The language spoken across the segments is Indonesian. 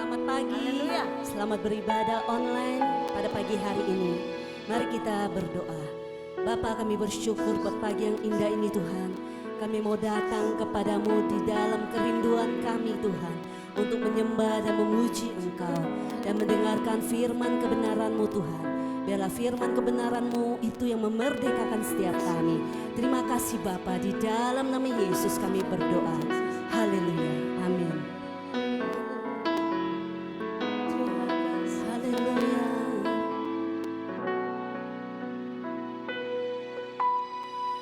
Selamat pagi, selamat beribadah online pada pagi hari ini. Mari kita berdoa. Bapa, kami bersyukur buat pagi yang indah ini Tuhan. Kami mau datang kepadamu di dalam kerinduan kami Tuhan, untuk menyembah dan memuji Engkau dan mendengarkan firman kebenaran-Mu Tuhan. Biarlah firman kebenaran-Mu itu yang memerdekakan setiap kami. Terima kasih Bapa, di dalam nama Yesus kami berdoa. Haleluya, amin. Haleluya.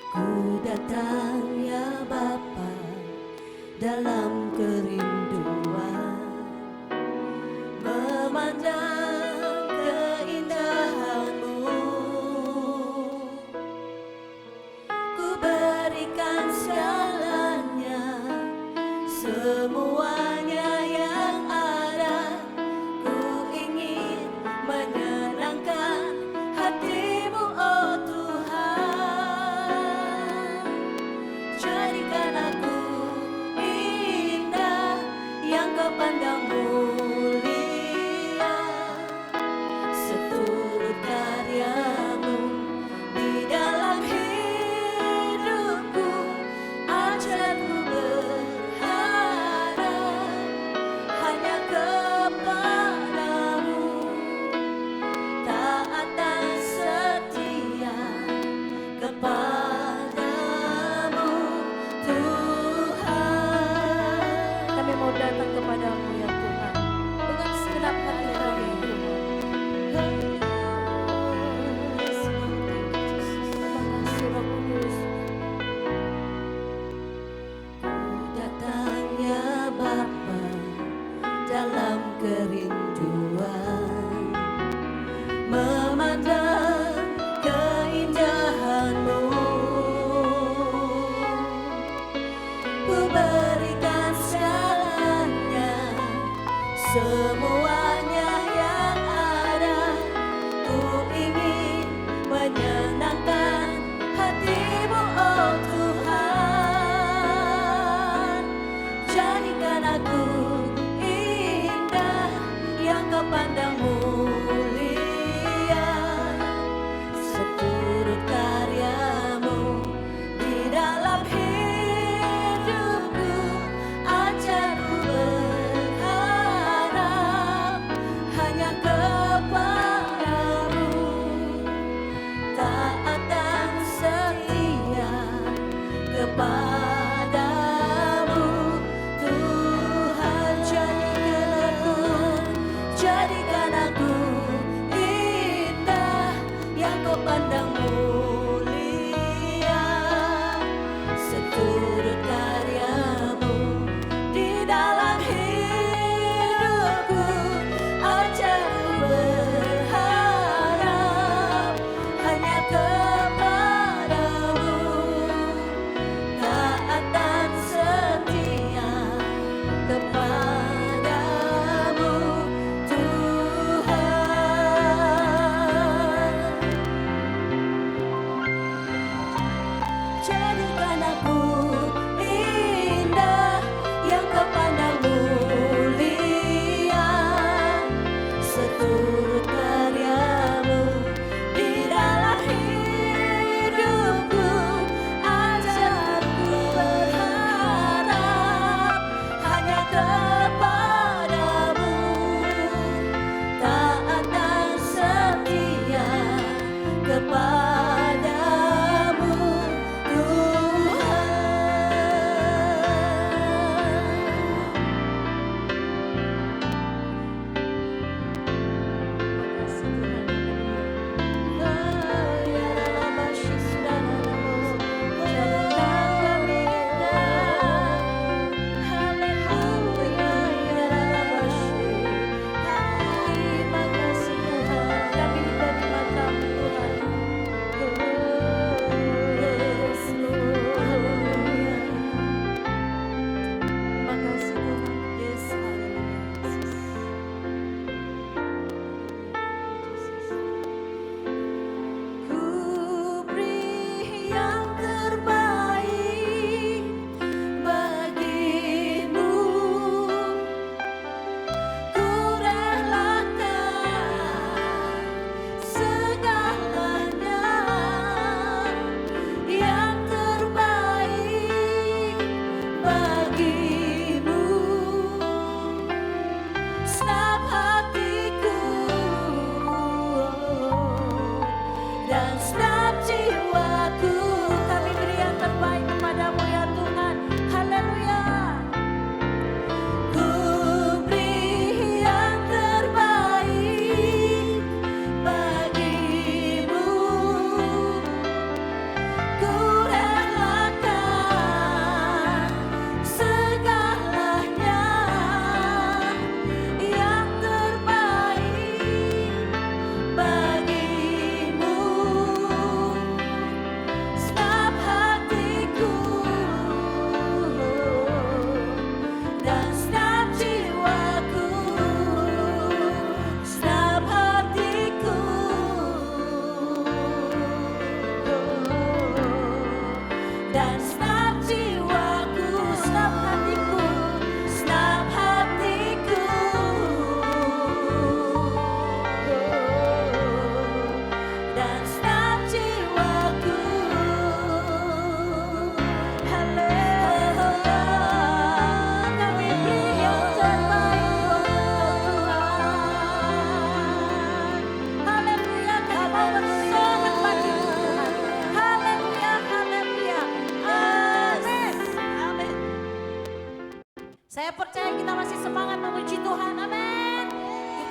Ku datang ya Bapa dalam kerinduan, memandang keindahan-Mu. Ku berikan segalanya, semuanya yang ada. Ku ingin menyenangkan hati-Mu, oh Tuhan. Jadikan aku indah yang Kau pandang mulia.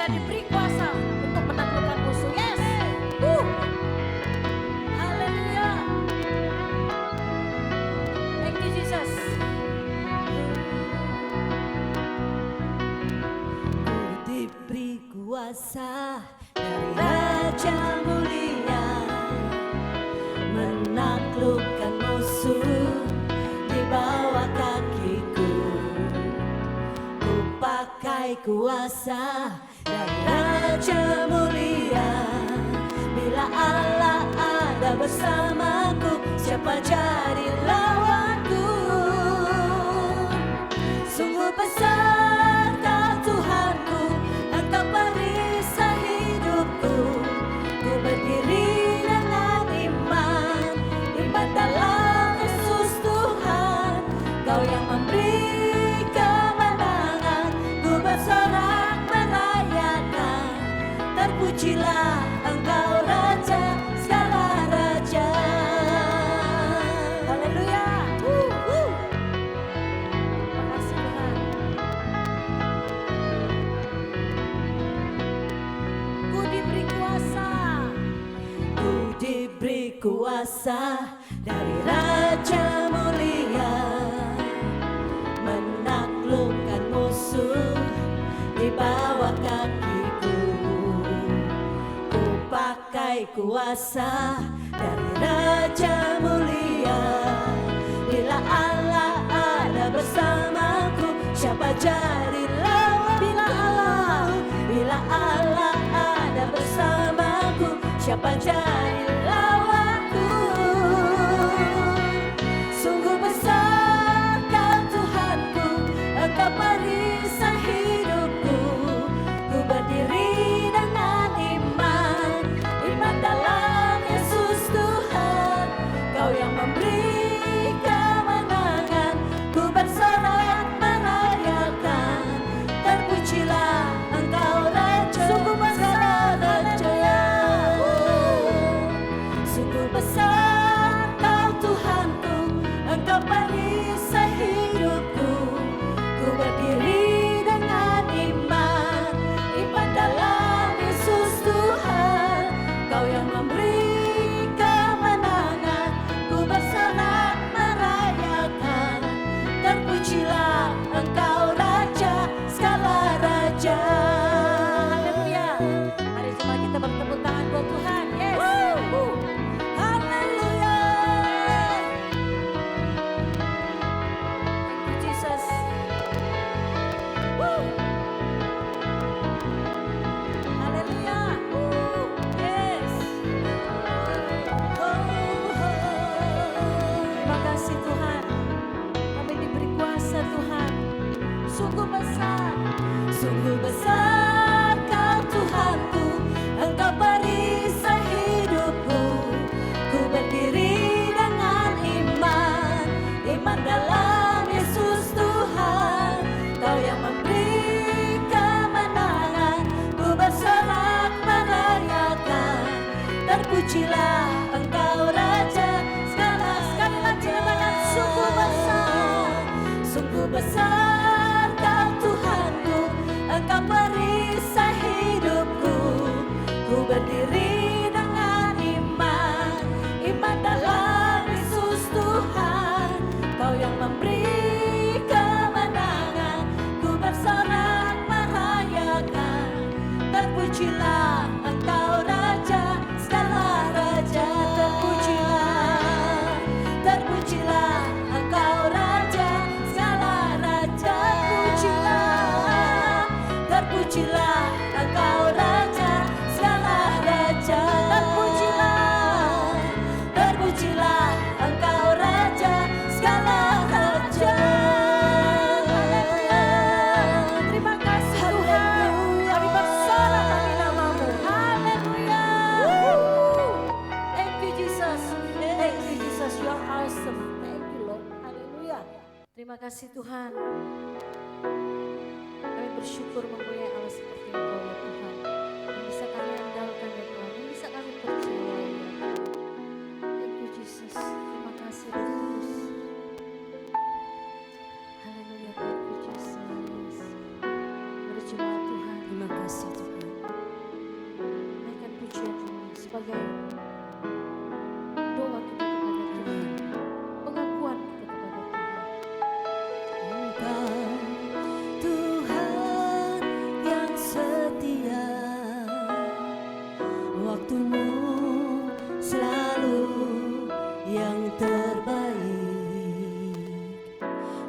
diberi kuasa untuk menaklukkan musuh. Yes. Haleluya. Thank you Jesus. Ku diberi kuasa dari Raja Mulia, menaklukkan musuh di bawah kakiku. Ku pakai kuasa dari Raja Mulia. Bila Allah ada bersamaku, siapa jadi lawanku? Sungguh besar Kau Tuhanku, Engkau perisai hidupku. Ku berdiri dengan iman, iman dalam Yesus Tuhan. Kau yang memberi kemenangan, ku bersorak merayakan. Terpujilah Engkau Raja segala raja. Haleluya. Makasih Tuhan. Ku diberi kuasa. Ku diberi kuasa dari Raja Mulia, menaklukkan musuh di bawah kakiku. Ku pakai kuasa dari Raja Mulia. Bila Allah ada bersamaku, siapa jadi lawanku? Bila Allah ada bersamaku, siapa jadi lawanku? Sungguh besar Kau Tuhanku, Engkau perisai hidupku. Ku berdiri dengan iman, iman dalam Yesus Tuhan. Kau yang memberi kemenangan, ku bersorak merayakan. Terpujilah Engkau Raja segala raja. Sungguh besar Kau Tuhanku, Engkau perisai hidupku. Ku berdiri dengan iman, iman dalam Yesus Tuhan. Kau yang memberi kemenangan, ku bersorak merayakan. Terpujilah Engkau Raja segala raja. Haleluya. Mari semua kita bertepuk tangan buat Tuhan. Yes. Haleluya. Thank you Jesus. Haleluya. Yes. Terima kasih Tuhan. Kami diberi kuasa Tuhan. Sungguh besar. Sungguh besar Kau Tuhanku, Engkau perisai hidupku. Ku berdiri dengan iman, iman dalam Yesus Tuhan. Kau yang memberi kemenangan, ku bersorak merayakan. Terpujilah Engkau Raja segala raja. Sungguh besar, sungguh besar Kau Tuhanku, Engkau perisai hidupku. Ku berdiri dengan iman, iman dalam Yesus Tuhan. Kau yang memberi kemenangan, ku bersorak merayakan. Terpujilah Engkau Raja segala raja. Terpujilah Engkau Raja segala raja. Terpujilah Engkau Raja segala raja. Terpujilah Engkau Raja segala raja. Terima kasih Tuhan. Kami bersorak bagi nama-Mu. Haleluya. Thank you Jesus. Thank you Jesus. You are awesome. Thank you Lord. Haleluya. Terima kasih Tuhan. Kami bersyukur mempunyai Allah seperti Engkau ya Tuhan. Yang bisa kami andalkan ya Tuhan. Yang bisa kami percaya ya Tuhan. Thank you Jesus. Terima kasih Roh Kudus. Haleluya. Thank you Jesus. Berjemaat Tuhan. Terima kasih Tuhan. sebagai doa kita kepada Tuhan, pengakuan kita kepada Tuhan. Engkau Tuhan yang setia, waktumu selalu yang terbaik.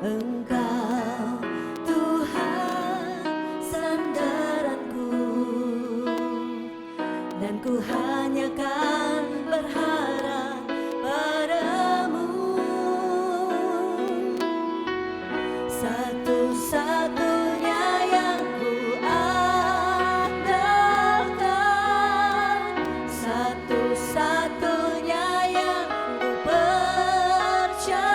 Engkau Tuhan sandaranku, dan ku hanya kan berharap padamu. Satu-satunya yang ku andalkan, satu-satunya yang ku percaya.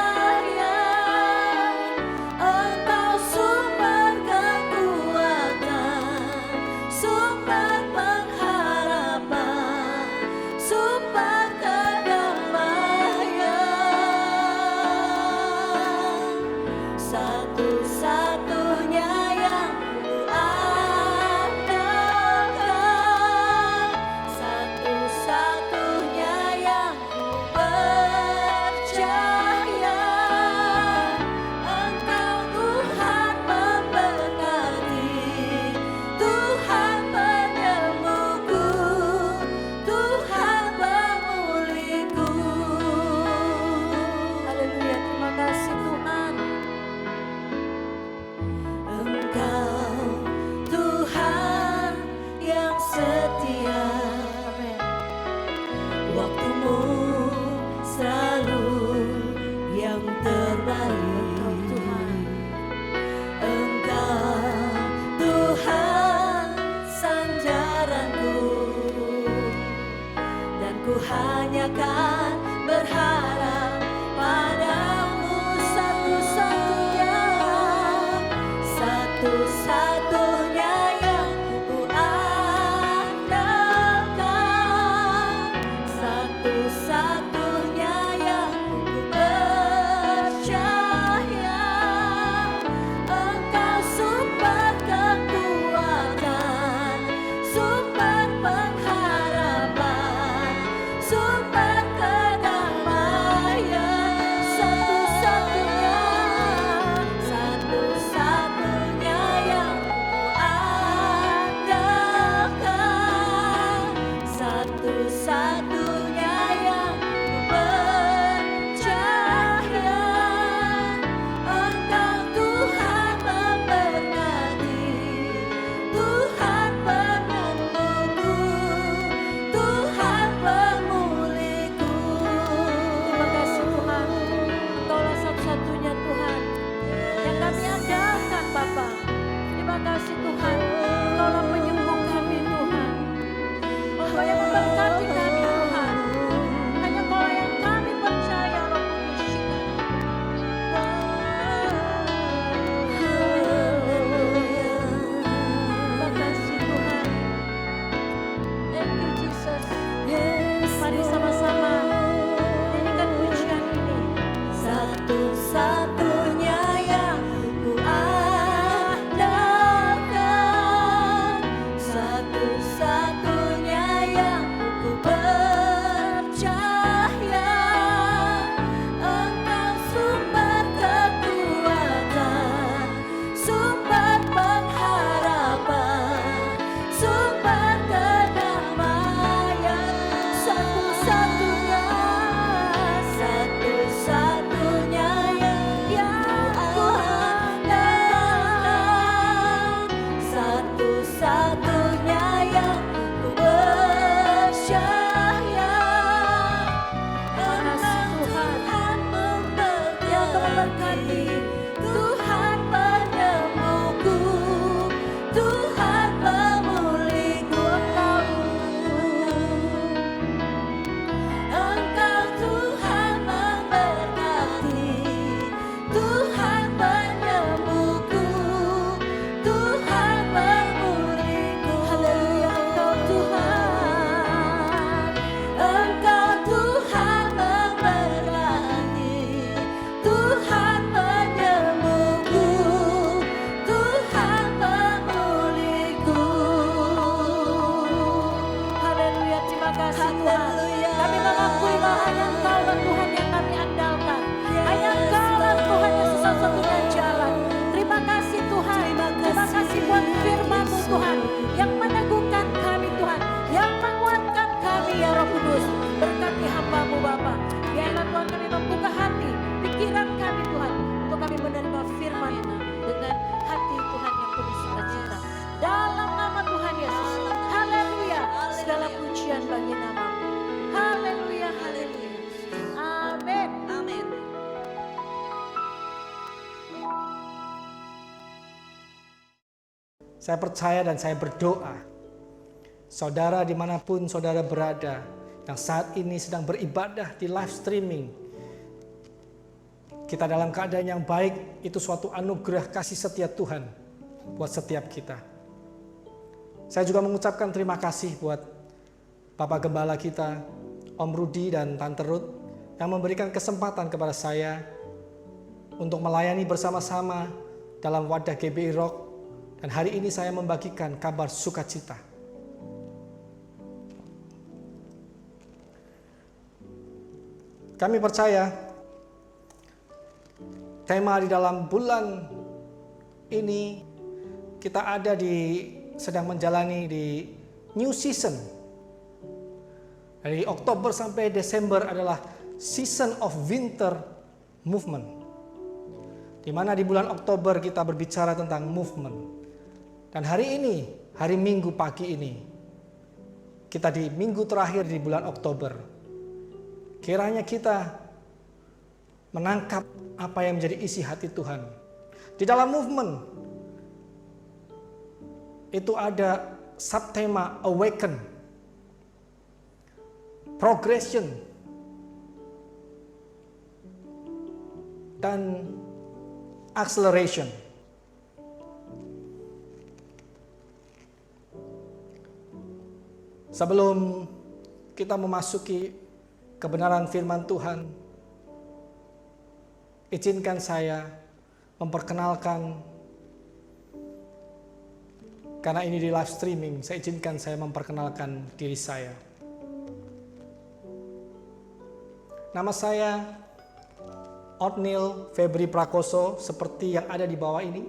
Engkau sumber kekuatan, sumber pengharapan, sumber kedamaian. Satu-satunya yang ku andalkan, satu-satunya yang ku percaya. Engkau Tuhan memberkati, Tuhan penyembuhku, Tuhan pemulihku. Haleluya, terima kasih Tuhan. Engkau Tuhan yang setia, Amin. waktumu selalu yang terbaik. Tuhan. Engkau Tuhan sandaranku, dan ku hanya kan berharap padamu. Satu-satunya, satu-satunya yang ku andalkan, satu-satunya yang ku percaya. Engkau sumber kekuatan, sumber pengharapan, sumber kedamaian. Saya percaya dan saya berdoa, saudara dimanapun saudara berada, yang saat ini sedang beribadah di live streaming, kita dalam keadaan yang baik, itu suatu anugerah kasih setia Tuhan buat setiap kita. Saya juga mengucapkan terima kasih buat Bapak Gembala kita, Om Rudi dan Tante Ruth, yang memberikan kesempatan kepada saya untuk melayani bersama-sama dalam wadah GBI Rock. Dan hari ini saya membagikan kabar sukacita. Kami percaya tema di dalam bulan ini kita sedang menjalani di new season. Dari Oktober sampai Desember adalah season of winter movement. Di mana di bulan Oktober kita berbicara tentang movement. Dan hari ini, hari Minggu pagi ini, kita di minggu terakhir di bulan Oktober. Kiranya kita menangkap apa yang menjadi isi hati Tuhan. Di dalam movement, itu ada subtema awaken, progression, dan acceleration. Sebelum kita memasuki kebenaran firman Tuhan, izinkan saya memperkenalkan, karena ini di live streaming, izinkan saya memperkenalkan diri saya. Nama saya Othniel Febri Prakoso, seperti yang ada di bawah ini.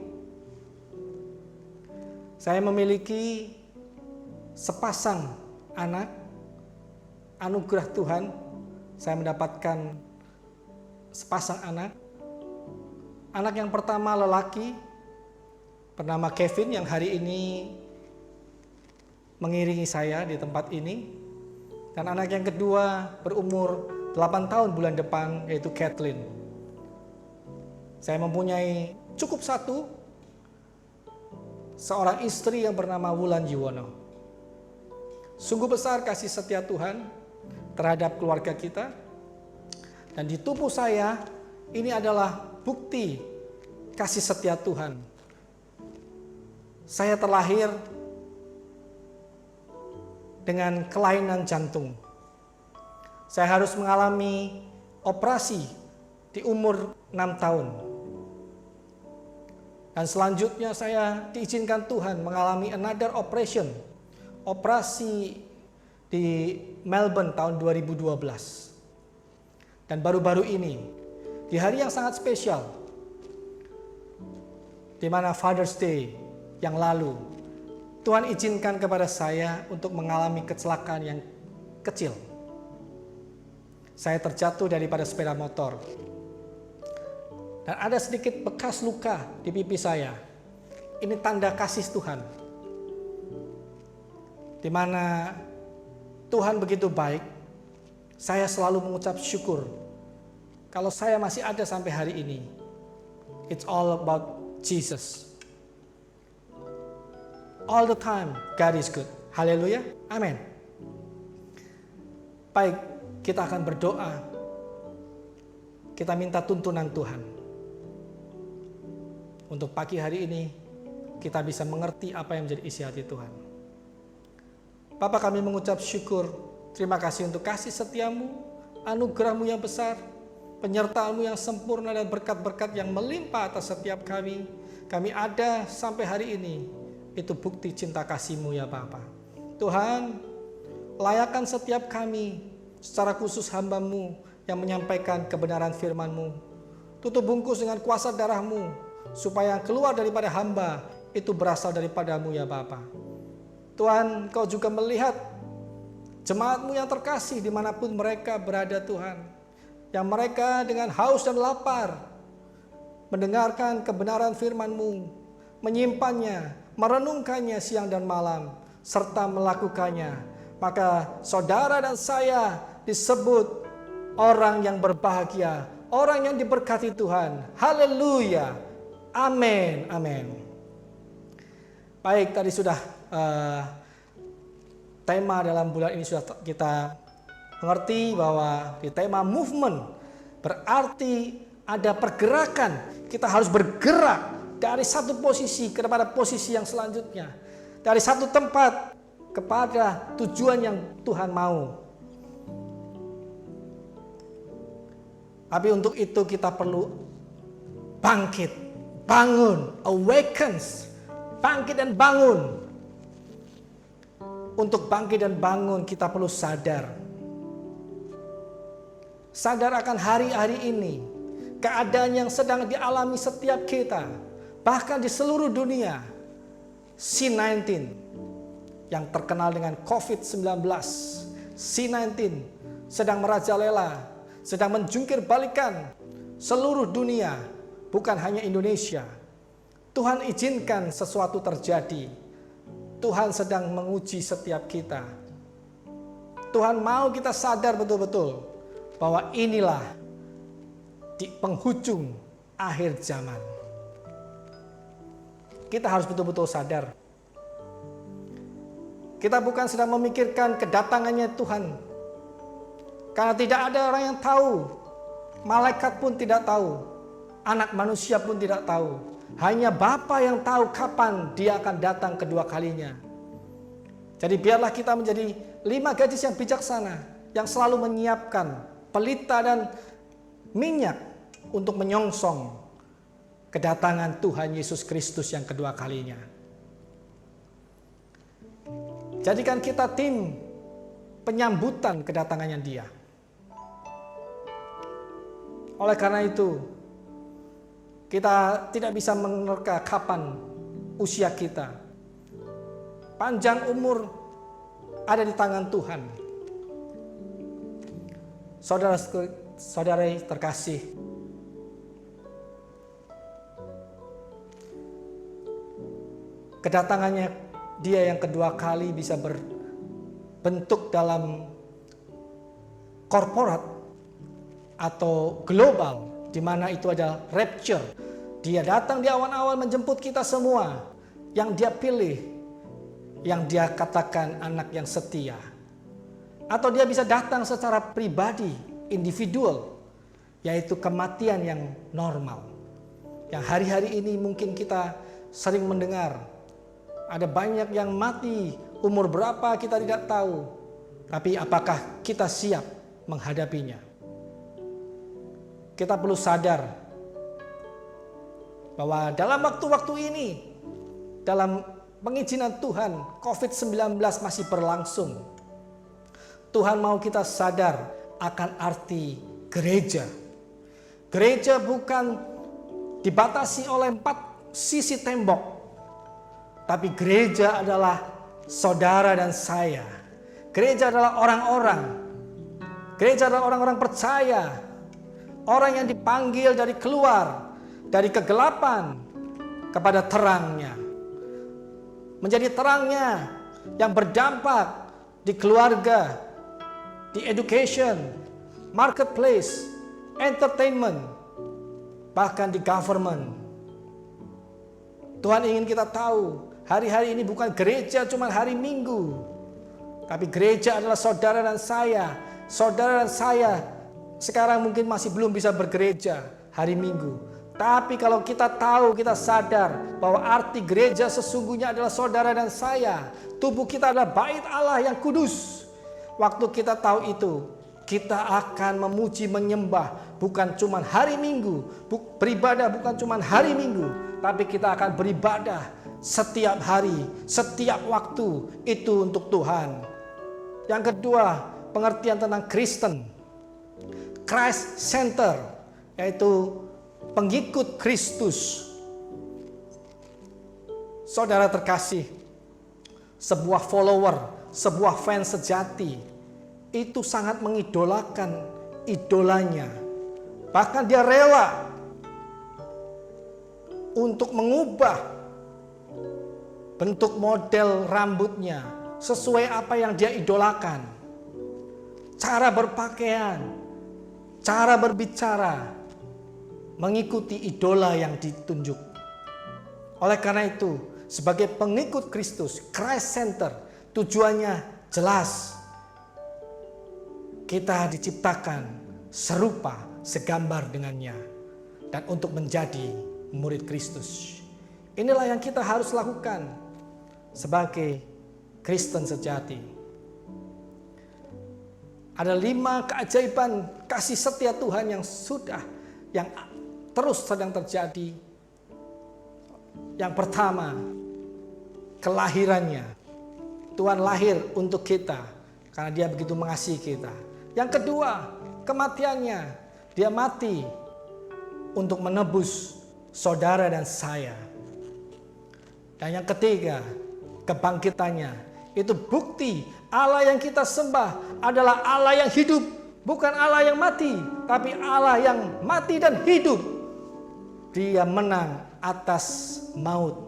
Saya memiliki sepasang anak, anugerah Tuhan. Saya mendapatkan sepasang anak. Anak yang pertama lelaki bernama Kevin, yang hari ini mengiringi saya di tempat ini. Dan anak yang kedua berumur 8 tahun bulan depan, yaitu Kathleen. Saya mempunyai cukup satu, seorang istri yang bernama Wulan Yuwono. Sungguh besar kasih setia Tuhan terhadap keluarga kita. Dan di tubuh saya, ini adalah bukti kasih setia Tuhan. Saya terlahir dengan kelainan jantung. Saya harus mengalami operasi di umur 6 tahun. Dan selanjutnya saya diizinkan Tuhan mengalami another operation. Operasi di Melbourne tahun 2012. Dan baru-baru ini, di hari yang sangat spesial, di mana Father's Day yang lalu, Tuhan izinkan kepada saya untuk mengalami kecelakaan yang kecil. Saya terjatuh daripada sepeda motor. Dan ada sedikit bekas luka di pipi saya. Ini tanda kasih Tuhan. Di mana Tuhan begitu baik, saya selalu mengucap syukur. Kalau saya masih ada sampai hari ini, it's all about Jesus. All the time, God is good. Haleluya, amin. Baik, kita akan berdoa. Kita minta tuntunan Tuhan. Untuk pagi hari ini, kita bisa mengerti apa yang menjadi isi hati Tuhan. Bapa, kami mengucap syukur, terima kasih untuk kasih setiamu, anugerahmu yang besar, penyertaanmu yang sempurna dan berkat-berkat yang melimpah atas setiap kami. Kami ada sampai hari ini, itu bukti cinta kasih-Mu ya Bapa. Tuhan, layakkan setiap kami, secara khusus hamba-Mu yang menyampaikan kebenaran firman-Mu. Tutup bungkus dengan kuasa darah-Mu, supaya yang keluar daripada hamba itu berasal daripada-Mu ya Bapa. Tuhan, Kau juga melihat jemaat-Mu yang terkasih dimanapun mereka berada Tuhan. Yang mereka dengan haus dan lapar mendengarkan kebenaran firman-Mu, menyimpannya, merenungkannya siang dan malam, serta melakukannya. Maka saudara dan saya disebut orang yang berbahagia, orang yang diberkati Tuhan. Haleluya. Amin. Amin. Baik, tadi sudah tema dalam bulan ini sudah kita mengerti bahwa di tema movement berarti ada pergerakan. Kita harus bergerak dari satu posisi kepada posisi yang selanjutnya. Dari satu tempat kepada tujuan yang Tuhan mau. Tapi untuk itu kita perlu bangkit, bangun, awakens, bangkit dan bangun. Untuk bangkit dan bangun kita perlu sadar. Sadar akan hari-hari ini, keadaan yang sedang dialami setiap kita, bahkan di seluruh dunia. C-19 yang terkenal dengan COVID-19, C-19 sedang merajalela, sedang menjungkir balikan seluruh dunia, bukan hanya Indonesia. Tuhan izinkan sesuatu terjadi. Tuhan sedang menguji setiap kita. Tuhan mau kita sadar betul-betul bahwa inilah di penghujung akhir zaman. Kita harus betul-betul sadar. Kita bukan sedang memikirkan kedatangannya Tuhan. Karena tidak ada orang yang tahu. Malaikat pun tidak tahu. Anak manusia pun tidak tahu. Hanya Bapa yang tahu kapan dia akan datang kedua kalinya. Jadi biarlah kita menjadi 5 gadis yang bijaksana. Yang selalu menyiapkan pelita dan minyak untuk menyongsong kedatangan Tuhan Yesus Kristus yang kedua kalinya. Jadikan kita tim penyambutan kedatangannya Dia. Oleh karena itu, kita tidak bisa menerka kapan usia kita. Panjang umur ada di tangan Tuhan. Saudara terkasih, kedatangannya Dia yang kedua kali bisa berbentuk dalam korporat atau global, di mana itu adalah rapture. Dia datang di awan-awan menjemput kita semua yang Dia pilih, yang Dia katakan anak yang setia. Atau Dia bisa datang secara pribadi, individual, yaitu kematian yang normal. Yang hari-hari ini mungkin kita sering mendengar, ada banyak yang mati, umur berapa kita tidak tahu. Tapi apakah kita siap menghadapinya? Kita perlu sadar bahwa dalam waktu-waktu ini, dalam pengizinan Tuhan, COVID-19 masih berlangsung. Tuhan mau kita sadar akan arti gereja. Gereja bukan dibatasi oleh 4 sisi tembok. Tapi gereja adalah saudara dan saya. Gereja adalah orang-orang. Gereja adalah orang-orang percaya. Orang yang dipanggil dari keluar, dari kegelapan kepada terangnya. Menjadi terangnya yang berdampak di keluarga, di education, marketplace, entertainment, bahkan di government. Tuhan ingin kita tahu, hari-hari ini bukan gereja cuma hari Minggu. Tapi gereja adalah saudara dan saya. Saudara dan saya sekarang mungkin masih belum bisa bergereja hari Minggu. Tapi kalau kita tahu, kita sadar bahwa arti gereja sesungguhnya adalah saudara dan saya. Tubuh kita adalah bait Allah yang kudus. Waktu kita tahu itu, kita akan memuji, menyembah bukan cuma hari Minggu. Beribadah bukan cuma hari Minggu. Tapi kita akan beribadah setiap hari, setiap waktu itu untuk Tuhan. Yang kedua, pengertian tentang Kristen. Christ Center, yaitu pengikut Kristus. Saudara terkasih, sebuah follower, sebuah fans sejati, itu sangat mengidolakan idolanya. Bahkan dia rela untuk mengubah bentuk model rambutnya sesuai apa yang dia idolakan. Cara berpakaian, cara berbicara, mengikuti idola yang ditunjuk. Oleh karena itu, sebagai pengikut Kristus, Christ Center, tujuannya jelas. Kita diciptakan serupa, segambar dengannya, dan untuk menjadi murid Kristus. Inilah yang kita harus lakukan sebagai Kristen sejati. Ada 5 keajaiban kasih setia Tuhan yang terus sedang terjadi. Yang pertama, kelahirannya. Tuhan lahir untuk kita karena Dia begitu mengasihi kita. Yang kedua, kematiannya. Dia mati untuk menebus saudara dan saya. Dan yang ketiga, kebangkitannya. Itu bukti Allah yang kita sembah adalah Allah yang hidup, bukan Allah yang mati, tapi Allah yang mati dan hidup. Dia menang atas maut.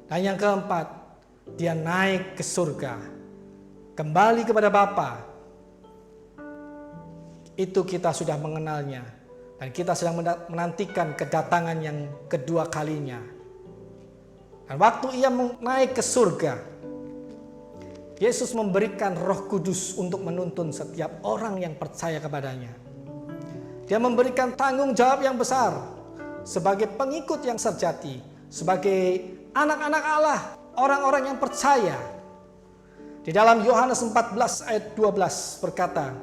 Dan yang keempat, Dia naik ke surga, kembali kepada Bapa. Itu kita sudah mengenalnya, dan kita sedang menantikan kedatangan yang kedua kalinya. Dan waktu Ia naik ke surga, Yesus memberikan Roh Kudus untuk menuntun setiap orang yang percaya kepadanya. Dia memberikan tanggung jawab yang besar sebagai pengikut yang sejati, sebagai anak-anak Allah, orang-orang yang percaya. Di dalam Yohanes 14 ayat 12 berkata,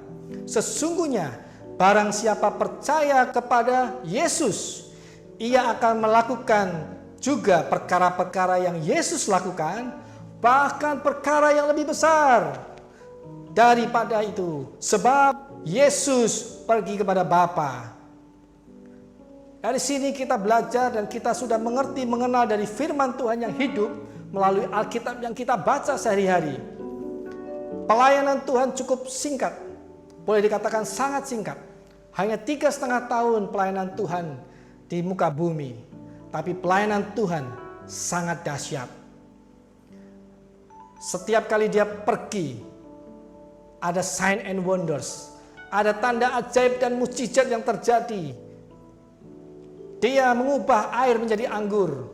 sesungguhnya barang siapa percaya kepada Yesus, ia akan melakukan juga perkara-perkara yang Yesus lakukan, bahkan perkara yang lebih besar daripada itu, sebab Yesus pergi kepada Bapa. Dari sini kita belajar dan kita sudah mengenal dari firman Tuhan yang hidup melalui Alkitab yang kita baca sehari-hari. Pelayanan Tuhan cukup singkat, boleh dikatakan sangat singkat. Hanya 3,5 tahun pelayanan Tuhan di muka bumi, tapi pelayanan Tuhan sangat dahsyat. Setiap kali Dia pergi, ada sign and wonders, ada tanda ajaib dan mukjizat yang terjadi. Dia mengubah air menjadi anggur.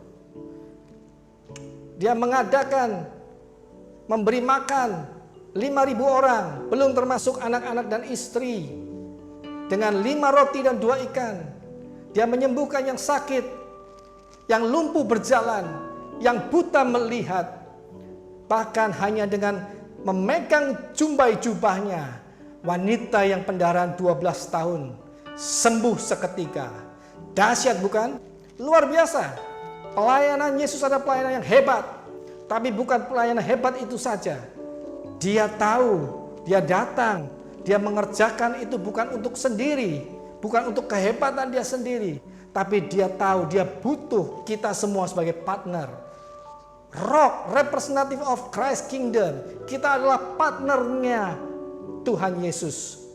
Dia mengadakan, memberi makan 5.000 orang, belum termasuk anak-anak dan istri, dengan 5 roti dan 2 ikan. Dia menyembuhkan yang sakit, yang lumpuh berjalan, yang buta melihat. Bahkan hanya dengan memegang jumbai jubahnya, wanita yang pendarahan 12 tahun sembuh seketika. Dahsyat bukan? Luar biasa. Pelayanan Yesus adalah pelayanan yang hebat. Tapi bukan pelayanan hebat itu saja. Dia tahu, Dia datang, Dia mengerjakan itu bukan untuk sendiri, bukan untuk kehebatan Dia sendiri, tapi Dia tahu Dia butuh kita semua sebagai partner. Rock, representative of Christ Kingdom. Kita adalah partnernya Tuhan Yesus.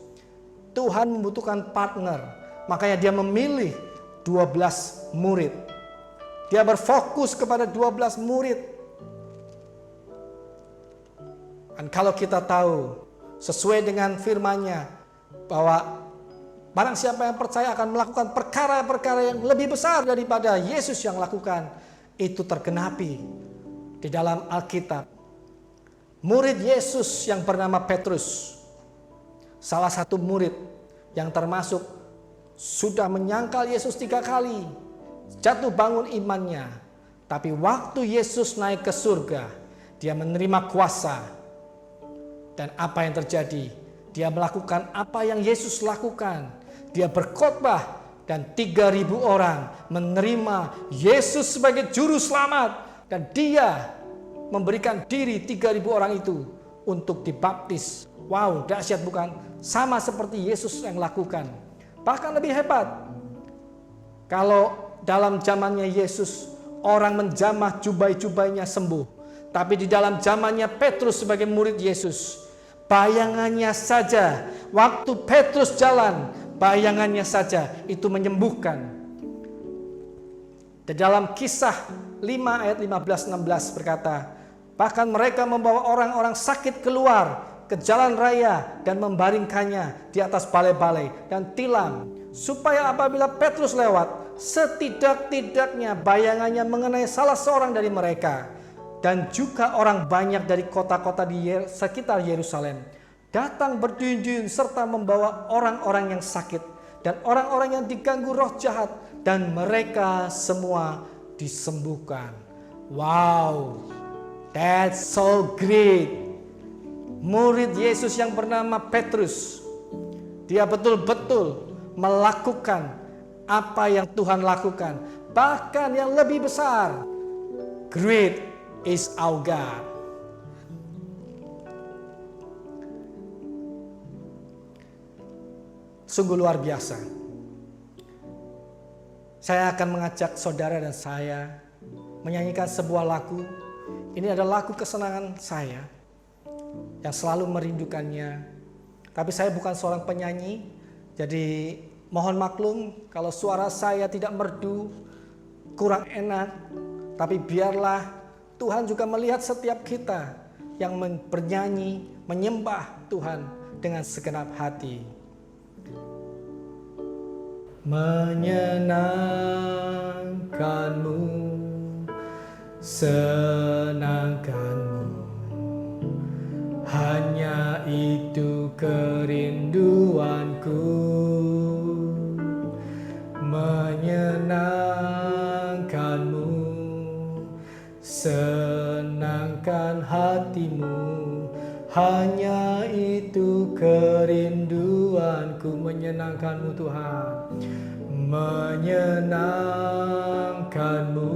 Tuhan membutuhkan partner. Makanya Dia memilih 12 murid. Dia berfokus kepada 12 murid. Dan kalau kita tahu, sesuai dengan firman-Nya, bahwa barang siapa yang percaya akan melakukan perkara-perkara yang lebih besar daripada Yesus yang lakukan, itu tergenapi di dalam Alkitab. Murid Yesus yang bernama Petrus, salah satu murid yang termasuk sudah menyangkal Yesus 3 kali, jatuh bangun imannya. Tapi waktu Yesus naik ke surga, dia menerima kuasa. Dan apa yang terjadi? Dia melakukan apa yang Yesus lakukan. Dia berkhotbah dan 3.000 orang menerima Yesus sebagai juru selamat. Dan Dia memberikan diri 3.000 orang itu untuk dibaptis. Wow, dahsyat bukan? Sama seperti Yesus yang lakukan. Bahkan lebih hebat. Kalau dalam zamannya Yesus, orang menjamah jubah-jubahnya sembuh. Tapi di dalam zamannya Petrus sebagai murid Yesus, bayangannya saja, waktu Petrus jalan, bayangannya saja itu menyembuhkan. Di dalam Kisah 5 ayat 15-16 berkata, bahkan mereka membawa orang-orang sakit keluar ke jalan raya dan membaringkannya di atas balai-balai dan tilam, supaya apabila Petrus lewat, setidak-tidaknya bayangannya mengenai salah seorang dari mereka dan juga orang banyak dari kota-kota di sekitar Yerusalem datang berduyun-duyun serta membawa orang-orang yang sakit dan orang-orang yang diganggu roh jahat, dan mereka semua disembuhkan. Wow, that's so great. Murid Yesus yang bernama Petrus, dia betul-betul melakukan apa yang Tuhan lakukan, bahkan yang lebih besar. Great is our God. Sungguh luar biasa. Saya akan mengajak saudara dan saya menyanyikan sebuah lagu. Ini adalah lagu kesenangan saya yang selalu merindukannya. Tapi saya bukan seorang penyanyi, jadi mohon maklum kalau suara saya tidak merdu, kurang enak. Tapi biarlah Tuhan juga melihat setiap kita yang bernyanyi, menyembah Tuhan dengan segenap hati. Menyenangkanmu, senangkanmu, hanya itu kerinduanku. Menyenangkanmu, senangkan hatimu, hanya itu kerinduanku. Menyenangkanmu Tuhan, menyenangkanmu,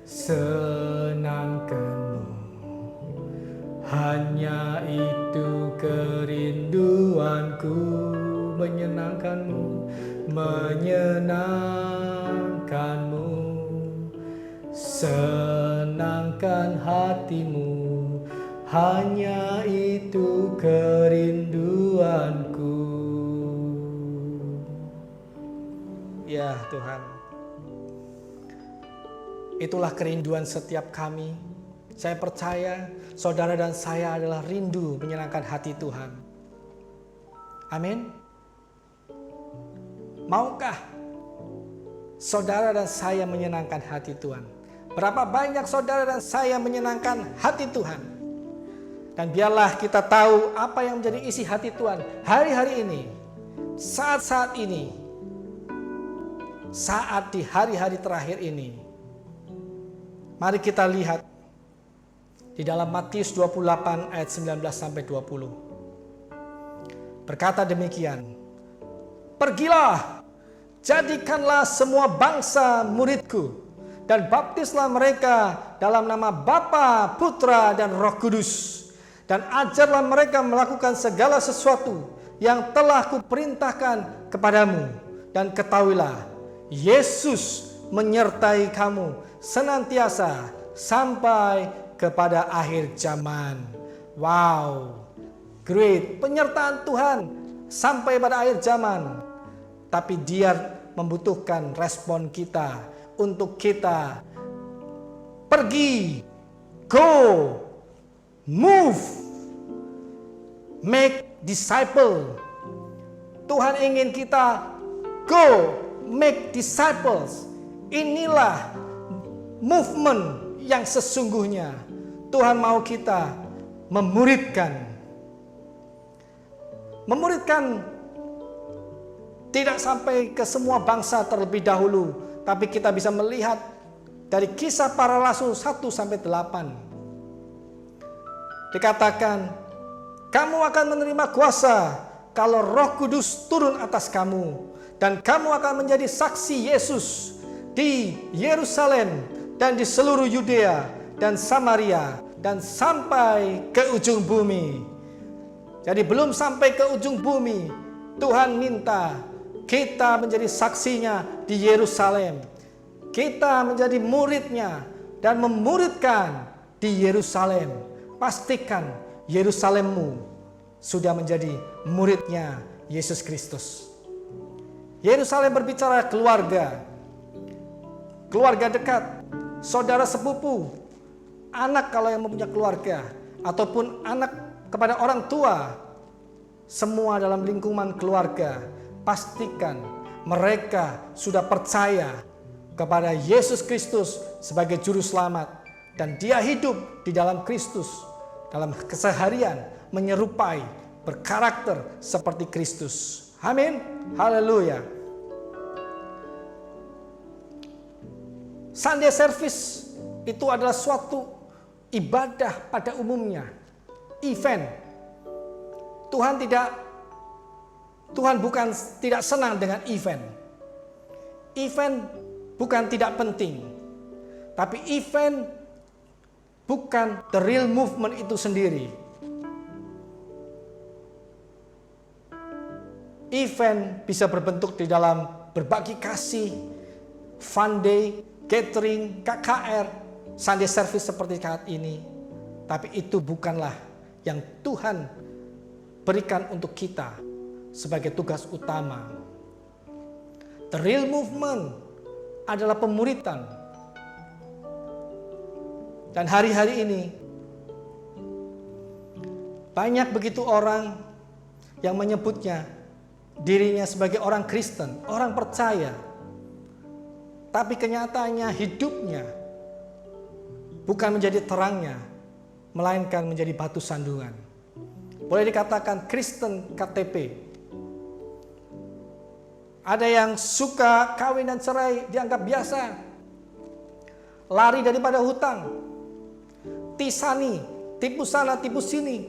senangkanmu, hanya itu kerinduanku. Menyenangkanmu, menyenangkanmu, senangkan hatimu, hanya itu kerinduanku. Ya Tuhan, itulah kerinduan setiap kami. Saya percaya saudara dan saya adalah rindu menyenangkan hati Tuhan. Amin. Maukah saudara dan saya menyenangkan hati Tuhan? Berapa banyak saudara dan saya menyenangkan hati Tuhan? Dan biarlah kita tahu apa yang menjadi isi hati Tuhan hari-hari ini, saat-saat ini, saat di hari-hari terakhir ini. Mari kita lihat di dalam Matius 28 ayat 19-20. Berkata demikian, pergilah, jadikanlah semua bangsa muridku, dan baptislah mereka dalam nama Bapa, Putra, dan Roh Kudus. Dan ajarlah mereka melakukan segala sesuatu yang telah kuperintahkan kepadamu. Dan ketahuilah, Yesus menyertai kamu senantiasa sampai kepada akhir zaman. Wow, great, penyertaan Tuhan sampai pada akhir zaman. Tapi Dia membutuhkan respon kita untuk kita pergi, go, move, make disciple. Tuhan ingin kita go, make disciples. Inilah movement yang sesungguhnya. Tuhan mau kita memuridkan. Memuridkan tidak sampai ke semua bangsa terlebih dahulu, tapi kita bisa melihat dari Kisah Para Rasul 1-8. Dikatakan, kamu akan menerima kuasa kalau Roh Kudus turun atas kamu, dan kamu akan menjadi saksi Yesus di Yerusalem dan di seluruh Yudea dan Samaria dan sampai ke ujung bumi. Jadi belum sampai ke ujung bumi, Tuhan minta kita menjadi saksinya di Yerusalem. Kita menjadi muridnya dan memuridkan di Yerusalem. Pastikan Yerusalemmu sudah menjadi muridnya Yesus Kristus. Yerusalem berbicara keluarga. Keluarga dekat, saudara sepupu, anak kalau yang mempunyai keluarga, ataupun anak kepada orang tua. Semua dalam lingkungan keluarga. pastikan mereka sudah percaya kepada Yesus Kristus sebagai juru selamat dan dia hidup di dalam Kristus dalam keseharian menyerupai, berkarakter seperti Kristus. Amin. Haleluya. Sunday service itu adalah suatu ibadah pada umumnya, event. Tuhan bukan tidak senang dengan event. Event bukan tidak penting, tapi event bukan the real movement itu sendiri. Event bisa berbentuk di dalam berbagi kasih, fun day, gathering, KKR, Sunday service seperti saat ini. Tapi itu bukanlah yang Tuhan berikan untuk kita sebagai tugas utama. The real movement adalah pemuritan. Dan hari-hari ini banyak begitu orang yang menyebutnya dirinya sebagai orang Kristen, orang percaya. Tapi kenyataannya hidupnya bukan menjadi terangnya, melainkan menjadi batu sandungan. Boleh dikatakan Kristen KTP. Ada yang suka kawin dan cerai dianggap biasa. Lari daripada hutang. Tisani, tipu sana, tipu sini.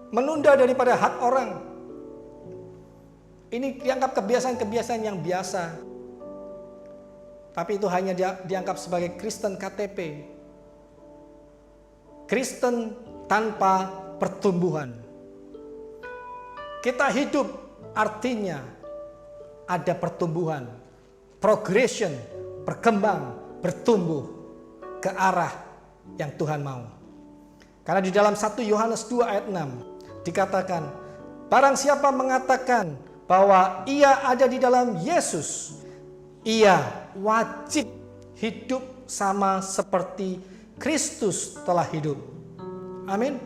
Menunda daripada hak orang. Ini dianggap kebiasaan-kebiasaan yang biasa. Tapi itu hanya dianggap sebagai Kristen KTP. Kristen tanpa pertumbuhan. Kita hidup artinya ada pertumbuhan, progression, berkembang, bertumbuh ke arah yang Tuhan mau. Karena di dalam 1 Yohanes 2 ayat 6 dikatakan, barang siapa mengatakan bahwa ia ada di dalam Yesus, ia wajib hidup sama seperti Kristus telah hidup. Amin.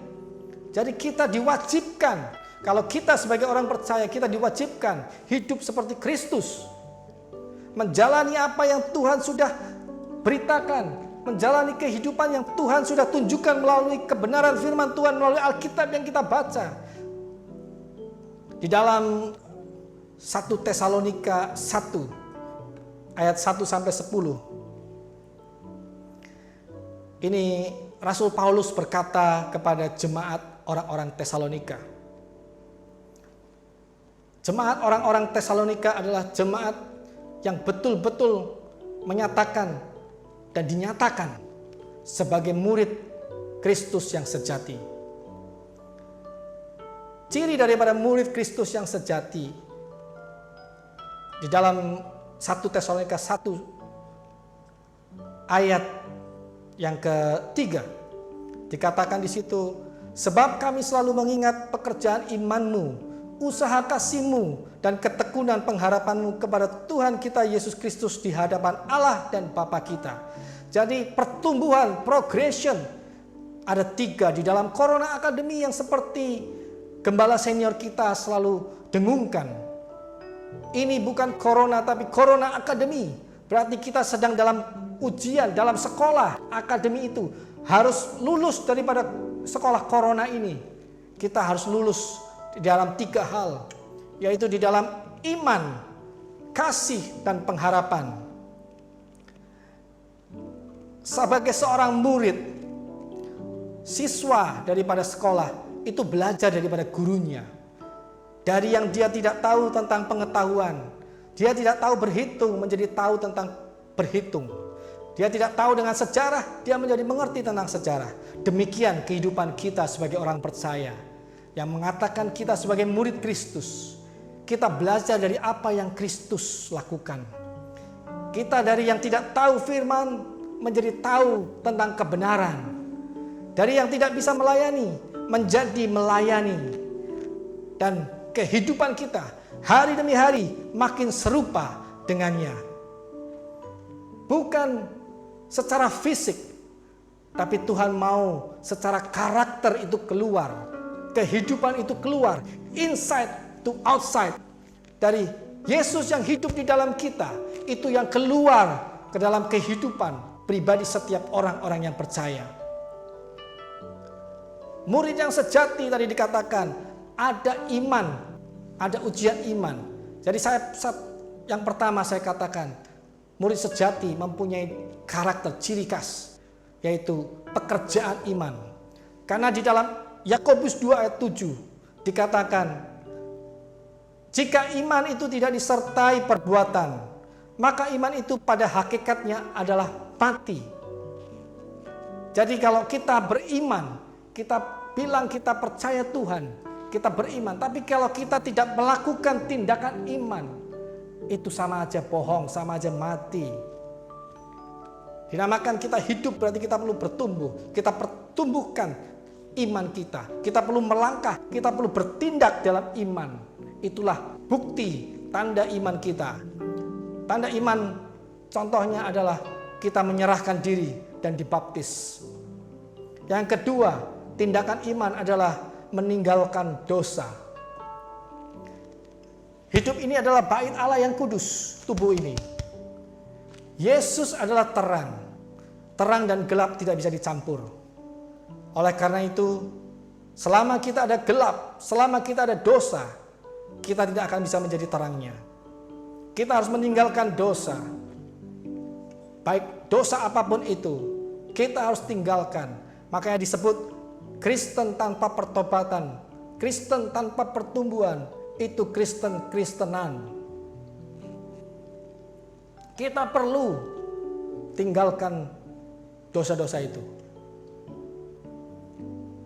Jadi kita diwajibkan, kalau kita sebagai orang percaya, kita diwajibkan hidup seperti Kristus. Menjalani apa yang Tuhan sudah beritakan, menjalani kehidupan yang Tuhan sudah tunjukkan melalui kebenaran firman Tuhan, melalui Alkitab yang kita baca. Di dalam 1 Tesalonika 1 ayat 1 sampai 10. Ini Rasul Paulus berkata kepada jemaat orang-orang Tesalonika. Jemaat orang-orang Tesalonika adalah jemaat yang betul-betul menyatakan dan dinyatakan sebagai murid Kristus yang sejati. Ciri daripada murid Kristus yang sejati di dalam 1 Tesalonika 1 ayat yang ketiga dikatakan di situ, sebab kami selalu mengingat pekerjaan imanmu, usaha kasihmu dan ketekunan pengharapanmu kepada Tuhan kita Yesus Kristus di hadapan Allah dan Bapa kita. Jadi pertumbuhan, progression ada 3 di dalam Corona Academy yang seperti gembala senior kita selalu dengungkan. Ini bukan Corona tapi Corona Academy. Berarti kita sedang dalam ujian, dalam sekolah akademi itu. Harus lulus daripada sekolah Corona ini. Kita harus lulus di dalam 3 hal. Yaitu di dalam iman, kasih, dan pengharapan. Sebagai seorang murid, siswa daripada sekolah itu belajar daripada gurunya. Dari yang dia tidak tahu tentang pengetahuan, dia tidak tahu berhitung menjadi tahu tentang berhitung. Dia tidak tahu dengan sejarah, dia menjadi mengerti tentang sejarah. Demikian kehidupan kita sebagai orang percaya yang mengatakan kita sebagai murid Kristus. Kita belajar dari apa yang Kristus lakukan. Kita dari yang tidak tahu firman menjadi tahu tentang kebenaran. Dari yang tidak bisa melayani menjadi melayani. Dan kehidupan kita hari demi hari makin serupa dengannya. Bukan secara fisik, tapi Tuhan mau secara karakter itu keluar. Kehidupan itu keluar, inside to outside. dari Yesus yang hidup di dalam kita, itu yang keluar ke dalam kehidupan pribadi setiap orang-orang yang percaya. Murid yang sejati tadi dikatakan ada iman, ada ujian iman. Jadi yang pertama saya katakan, murid sejati mempunyai karakter ciri khas, yaitu pekerjaan iman. Karena di dalam Yakobus 2 ayat 7 dikatakan, jika iman itu tidak disertai perbuatan, maka iman itu pada hakikatnya adalah mati. Jadi kalau kita beriman, kita bilang kita percaya Tuhan, kita beriman, tapi kalau kita tidak melakukan tindakan iman, itu sama aja bohong, sama aja mati. Dinamakan kita hidup, berarti kita perlu bertumbuh. Kita pertumbuhkan iman kita. Kita perlu melangkah, kita perlu bertindak dalam iman. Itulah bukti tanda iman kita. Tanda iman contohnya adalah kita menyerahkan diri dan dibaptis. Yang kedua, tindakan iman adalah meninggalkan dosa. Hidup ini adalah bait Allah yang kudus, tubuh ini. Yesus adalah terang. Terang dan gelap tidak bisa dicampur. Oleh karena itu, selama kita ada gelap, selama kita ada dosa, kita tidak akan bisa menjadi terangnya. Kita harus meninggalkan dosa. Baik dosa apapun itu, kita harus tinggalkan. Makanya disebut Kristen tanpa pertobatan, Kristen tanpa pertumbuhan, itu Kristen-Kristenan. Kita perlu tinggalkan dosa-dosa itu.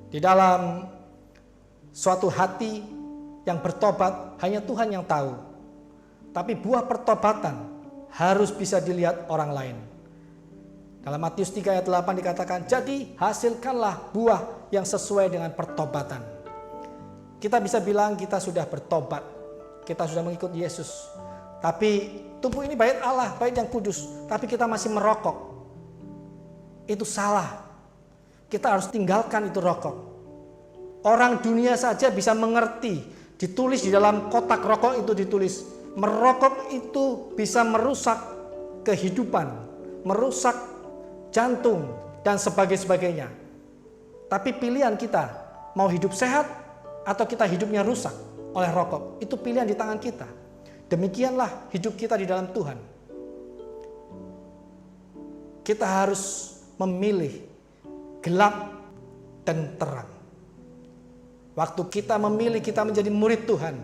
Di dalam suatu hati yang bertobat hanya Tuhan yang tahu. Tapi buah pertobatan harus bisa dilihat orang lain. Dalam Matius 3 ayat 8 dikatakan, jadi hasilkanlah buah yang sesuai dengan pertobatan. Kita bisa bilang kita sudah bertobat, kita sudah mengikut Yesus. Tapi tubuh ini bait Allah, bait yang kudus, tapi kita masih merokok. Itu salah. Kita harus tinggalkan itu rokok. Orang dunia saja bisa mengerti, ditulis di dalam kotak rokok itu ditulis, merokok itu bisa merusak kehidupan, merusak jantung dan sebagainya. Tapi pilihan kita, mau hidup sehat atau kita hidupnya rusak oleh rokok, itu pilihan di tangan kita. Demikianlah hidup kita di dalam Tuhan. Kita harus memilih gelap dan terang. Waktu kita memilih kita menjadi murid Tuhan,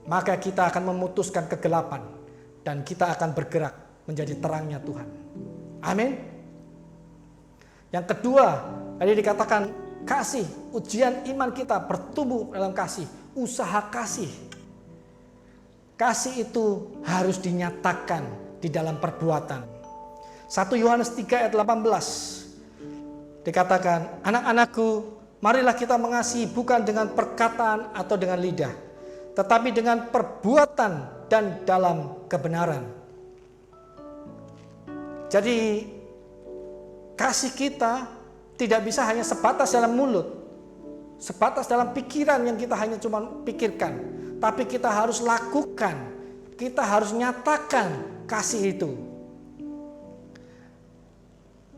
maka kita akan memutuskan kegelapan dan kita akan bergerak menjadi terangnya Tuhan. Amin. Yang kedua, tadi dikatakan kasih, ujian iman kita bertumbuh dalam kasih, usaha kasih. Kasih itu harus dinyatakan di dalam perbuatan. 1 Yohanes 3 ayat 18 dikatakan, anak-anakku, marilah kita mengasihi bukan dengan perkataan atau dengan lidah, tetapi dengan perbuatan dan dalam kebenaran. Jadi kasih kita tidak bisa hanya sebatas dalam mulut, sebatas dalam pikiran yang kita hanya cuma pikirkan, tapi kita harus lakukan, kita harus nyatakan kasih itu.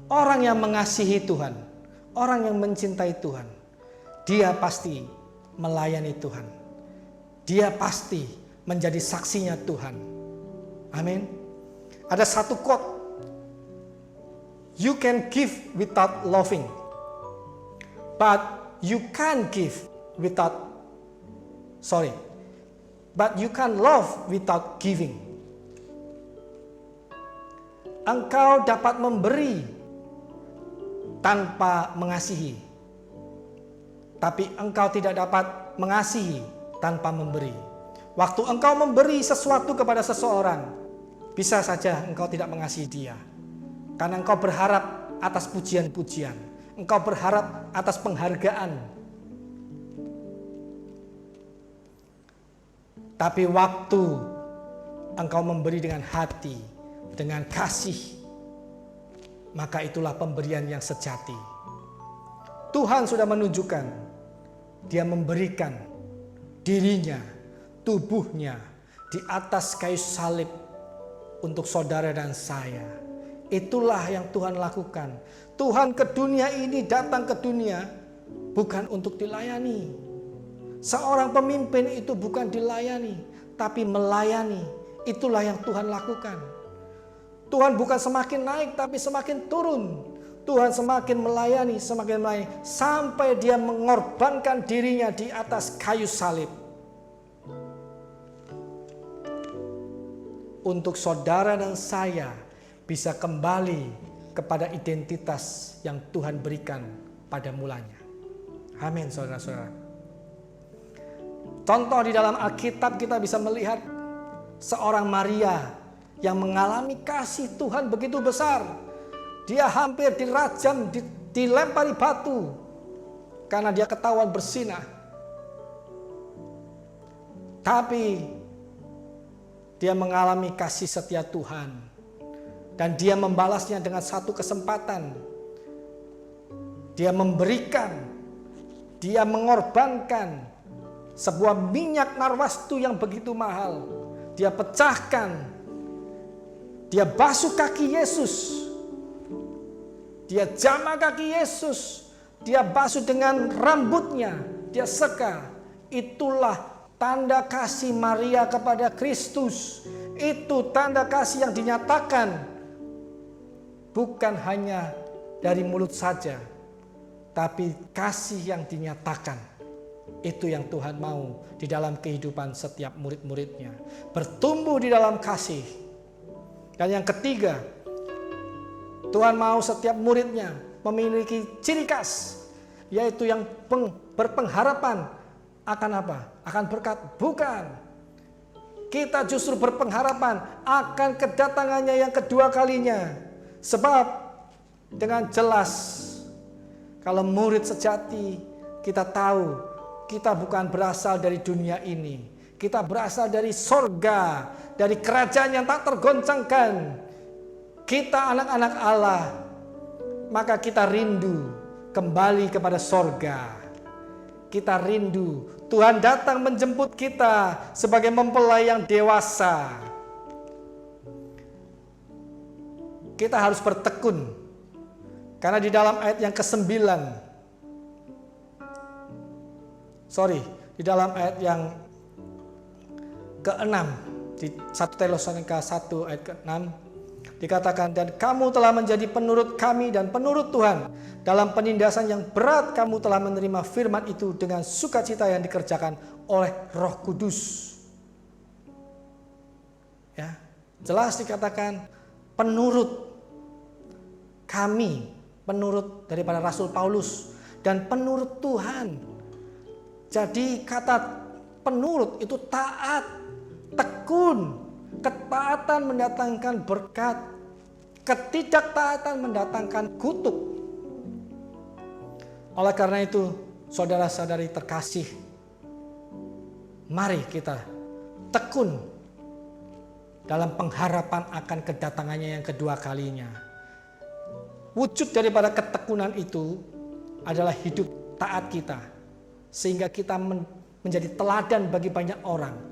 Orang yang mengasihi Tuhan, orang yang mencintai Tuhan, dia pasti melayani Tuhan. Dia pasti menjadi saksinya Tuhan. Amin. Ada satu quote, you can give without loving, but you can love without giving. Engkau dapat memberi tanpa mengasihi, tapi engkau tidak dapat mengasihi tanpa memberi. Waktu engkau memberi sesuatu kepada seseorang, bisa saja engkau tidak mengasihi dia, karena engkau berharap atas pujian-pujian, engkau berharap atas penghargaan. Tapi waktu engkau memberi dengan hati, dengan kasih, maka itulah pemberian yang sejati. Tuhan sudah menunjukkan, dia memberikan dirinya, tubuhnya di atas kayu salib untuk saudara dan saya. Itulah yang Tuhan lakukan. Tuhan ke dunia ini, datang ke dunia bukan untuk dilayani. Seorang pemimpin itu bukan dilayani, tapi melayani. Itulah yang Tuhan lakukan. Tuhan bukan semakin naik, tapi semakin turun. Tuhan semakin melayani, sampai dia mengorbankan dirinya di atas kayu salib. Untuk saudara dan saya bisa kembali kepada identitas yang Tuhan berikan pada mulanya. Amin, saudara-saudara. Contoh di dalam Alkitab kita bisa melihat seorang Maria yang mengalami kasih Tuhan begitu besar. Dia hampir dirajam, dilempari batu karena dia ketahuan berzinah. Tapi dia mengalami kasih setia Tuhan dan dia membalasnya dengan satu kesempatan. Dia memberikan, dia mengorbankan sebuah minyak narwastu yang begitu mahal. Dia pecahkan, dia basuh kaki Yesus, dia jamah kaki Yesus, dia basuh dengan rambutnya, dia seka. Itulah tanda kasih Maria kepada Kristus. Itu tanda kasih yang dinyatakan bukan hanya dari mulut saja, tapi kasih yang dinyatakan. Itu yang Tuhan mau di dalam kehidupan setiap murid-muridnya. Bertumbuh di dalam kasih. Dan yang ketiga, Tuhan mau setiap muridnya memiliki ciri khas, yaitu yang berpengharapan akan apa? Akan berkat? Bukan. Kita justru berpengharapan akan kedatangannya yang kedua kalinya. Sebab dengan jelas kalau murid sejati kita tahu kita bukan berasal dari dunia ini. Kita berasal dari sorga, dari kerajaan yang tak tergoncangkan. Kita anak-anak Allah, maka kita rindu kembali kepada sorga. Kita rindu Tuhan datang menjemput kita sebagai mempelai yang dewasa. Kita harus bertekun. Karena di dalam ayat yang ke-9, di dalam ayat yang ke-6, di 1 Tesalonika 1 ayat ke-6, dikatakan, dan kamu telah menjadi penurut kami dan penurut Tuhan. Dalam penindasan yang berat kamu telah menerima firman itu dengan sukacita yang dikerjakan oleh Roh Kudus. Ya, jelas dikatakan penurut kami, penurut daripada Rasul Paulus dan penurut Tuhan. Jadi kata penurut itu taat, tekun. Ketaatan mendatangkan berkat, ketidaktaatan mendatangkan kutuk. Oleh karena itu, saudara-saudari terkasih, mari kita tekun dalam pengharapan akan kedatangannya yang kedua kalinya. Wujud daripada ketekunan itu adalah hidup taat kita, sehingga kita menjadi teladan bagi banyak orang.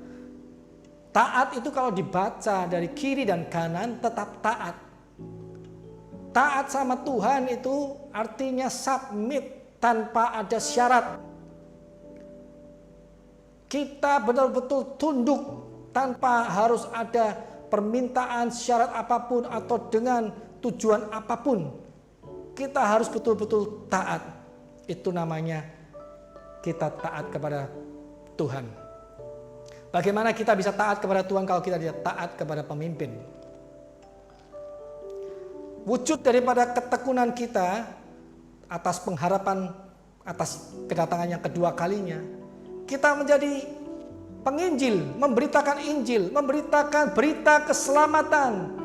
Taat itu kalau dibaca dari kiri dan kanan tetap taat. Taat sama Tuhan itu artinya submit tanpa ada syarat. Kita betul-betul tunduk tanpa harus ada permintaan syarat apapun atau dengan tujuan apapun. Kita harus betul-betul taat. Itu namanya kita taat kepada Tuhan. Bagaimana kita bisa taat kepada Tuhan kalau kita tidak taat kepada pemimpin? Wujud daripada ketekunan kita atas pengharapan atas kedatangan yang kedua kalinya, kita menjadi penginjil, memberitakan Injil, memberitakan berita keselamatan.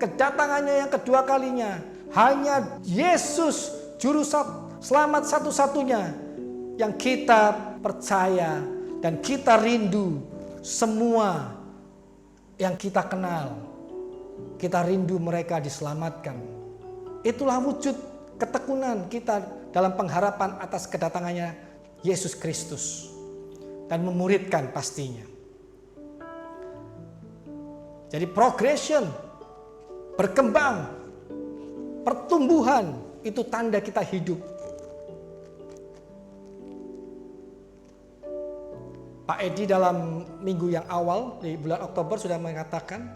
Kedatangannya yang kedua kalinya, hanya Yesus juru selamat satu-satunya yang kita percaya dan kita rindu. Semua yang kita kenal, kita rindu mereka diselamatkan. Itulah wujud ketekunan kita dalam pengharapan atas kedatangannya Yesus Kristus. Dan memuridkan pastinya. Jadi progression, berkembang, pertumbuhan, itu tanda kita hidup. Pak Edi dalam minggu yang awal di bulan Oktober sudah mengatakan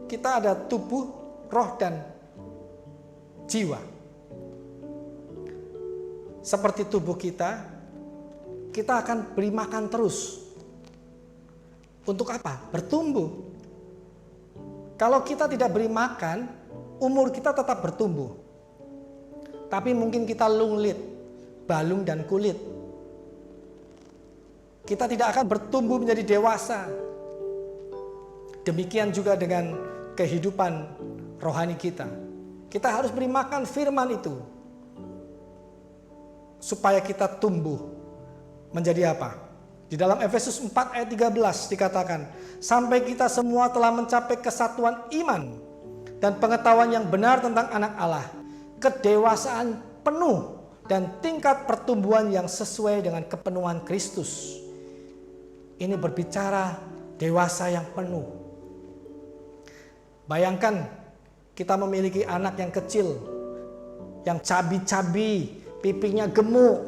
kita ada tubuh, roh, dan jiwa. Seperti tubuh kita akan beri makan terus. Untuk apa? Bertumbuh. Kalau kita tidak beri makan, umur kita tetap bertumbuh. Tapi mungkin kita lunglit, balung dan kulit. Kita tidak akan bertumbuh menjadi dewasa. Demikian juga dengan kehidupan rohani kita. Kita harus beri makan firman itu. Supaya kita tumbuh menjadi apa? Di dalam Efesus 4 ayat 13 dikatakan, sampai kita semua telah mencapai kesatuan iman dan pengetahuan yang benar tentang anak Allah, kedewasaan penuh dan tingkat pertumbuhan yang sesuai dengan kepenuhan Kristus. Ini berbicara dewasa yang penuh. Bayangkan kita memiliki anak yang kecil, yang cabi-cabi, pipinya gemuk,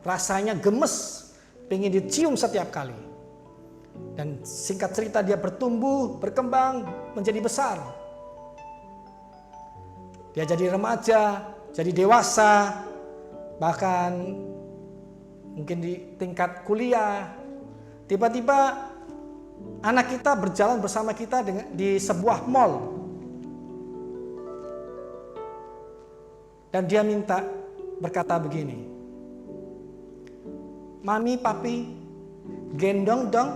rasanya gemes, pengen dicium setiap kali. Dan singkat cerita dia bertumbuh, berkembang, menjadi besar. Dia jadi remaja, jadi dewasa, bahkan mungkin di tingkat kuliah. Tiba-tiba anak kita berjalan bersama kita di sebuah mall. Dan dia berkata begini, Mami, Papi, gendong dong.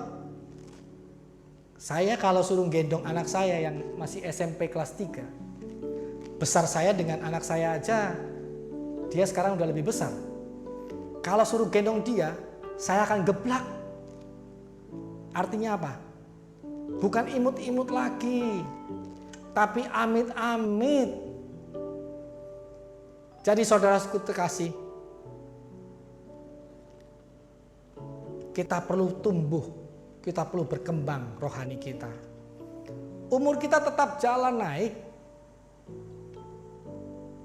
Saya kalau suruh gendong anak saya yang masih SMP kelas 3, besar saya dengan anak saya aja, dia sekarang udah lebih besar. Kalau suruh gendong dia, saya akan geblak. Artinya apa? Bukan imut-imut lagi, tapi amit-amit. Jadi saudaraku terkasih, kita perlu tumbuh, kita perlu berkembang rohani kita. Umur kita tetap jalan naik.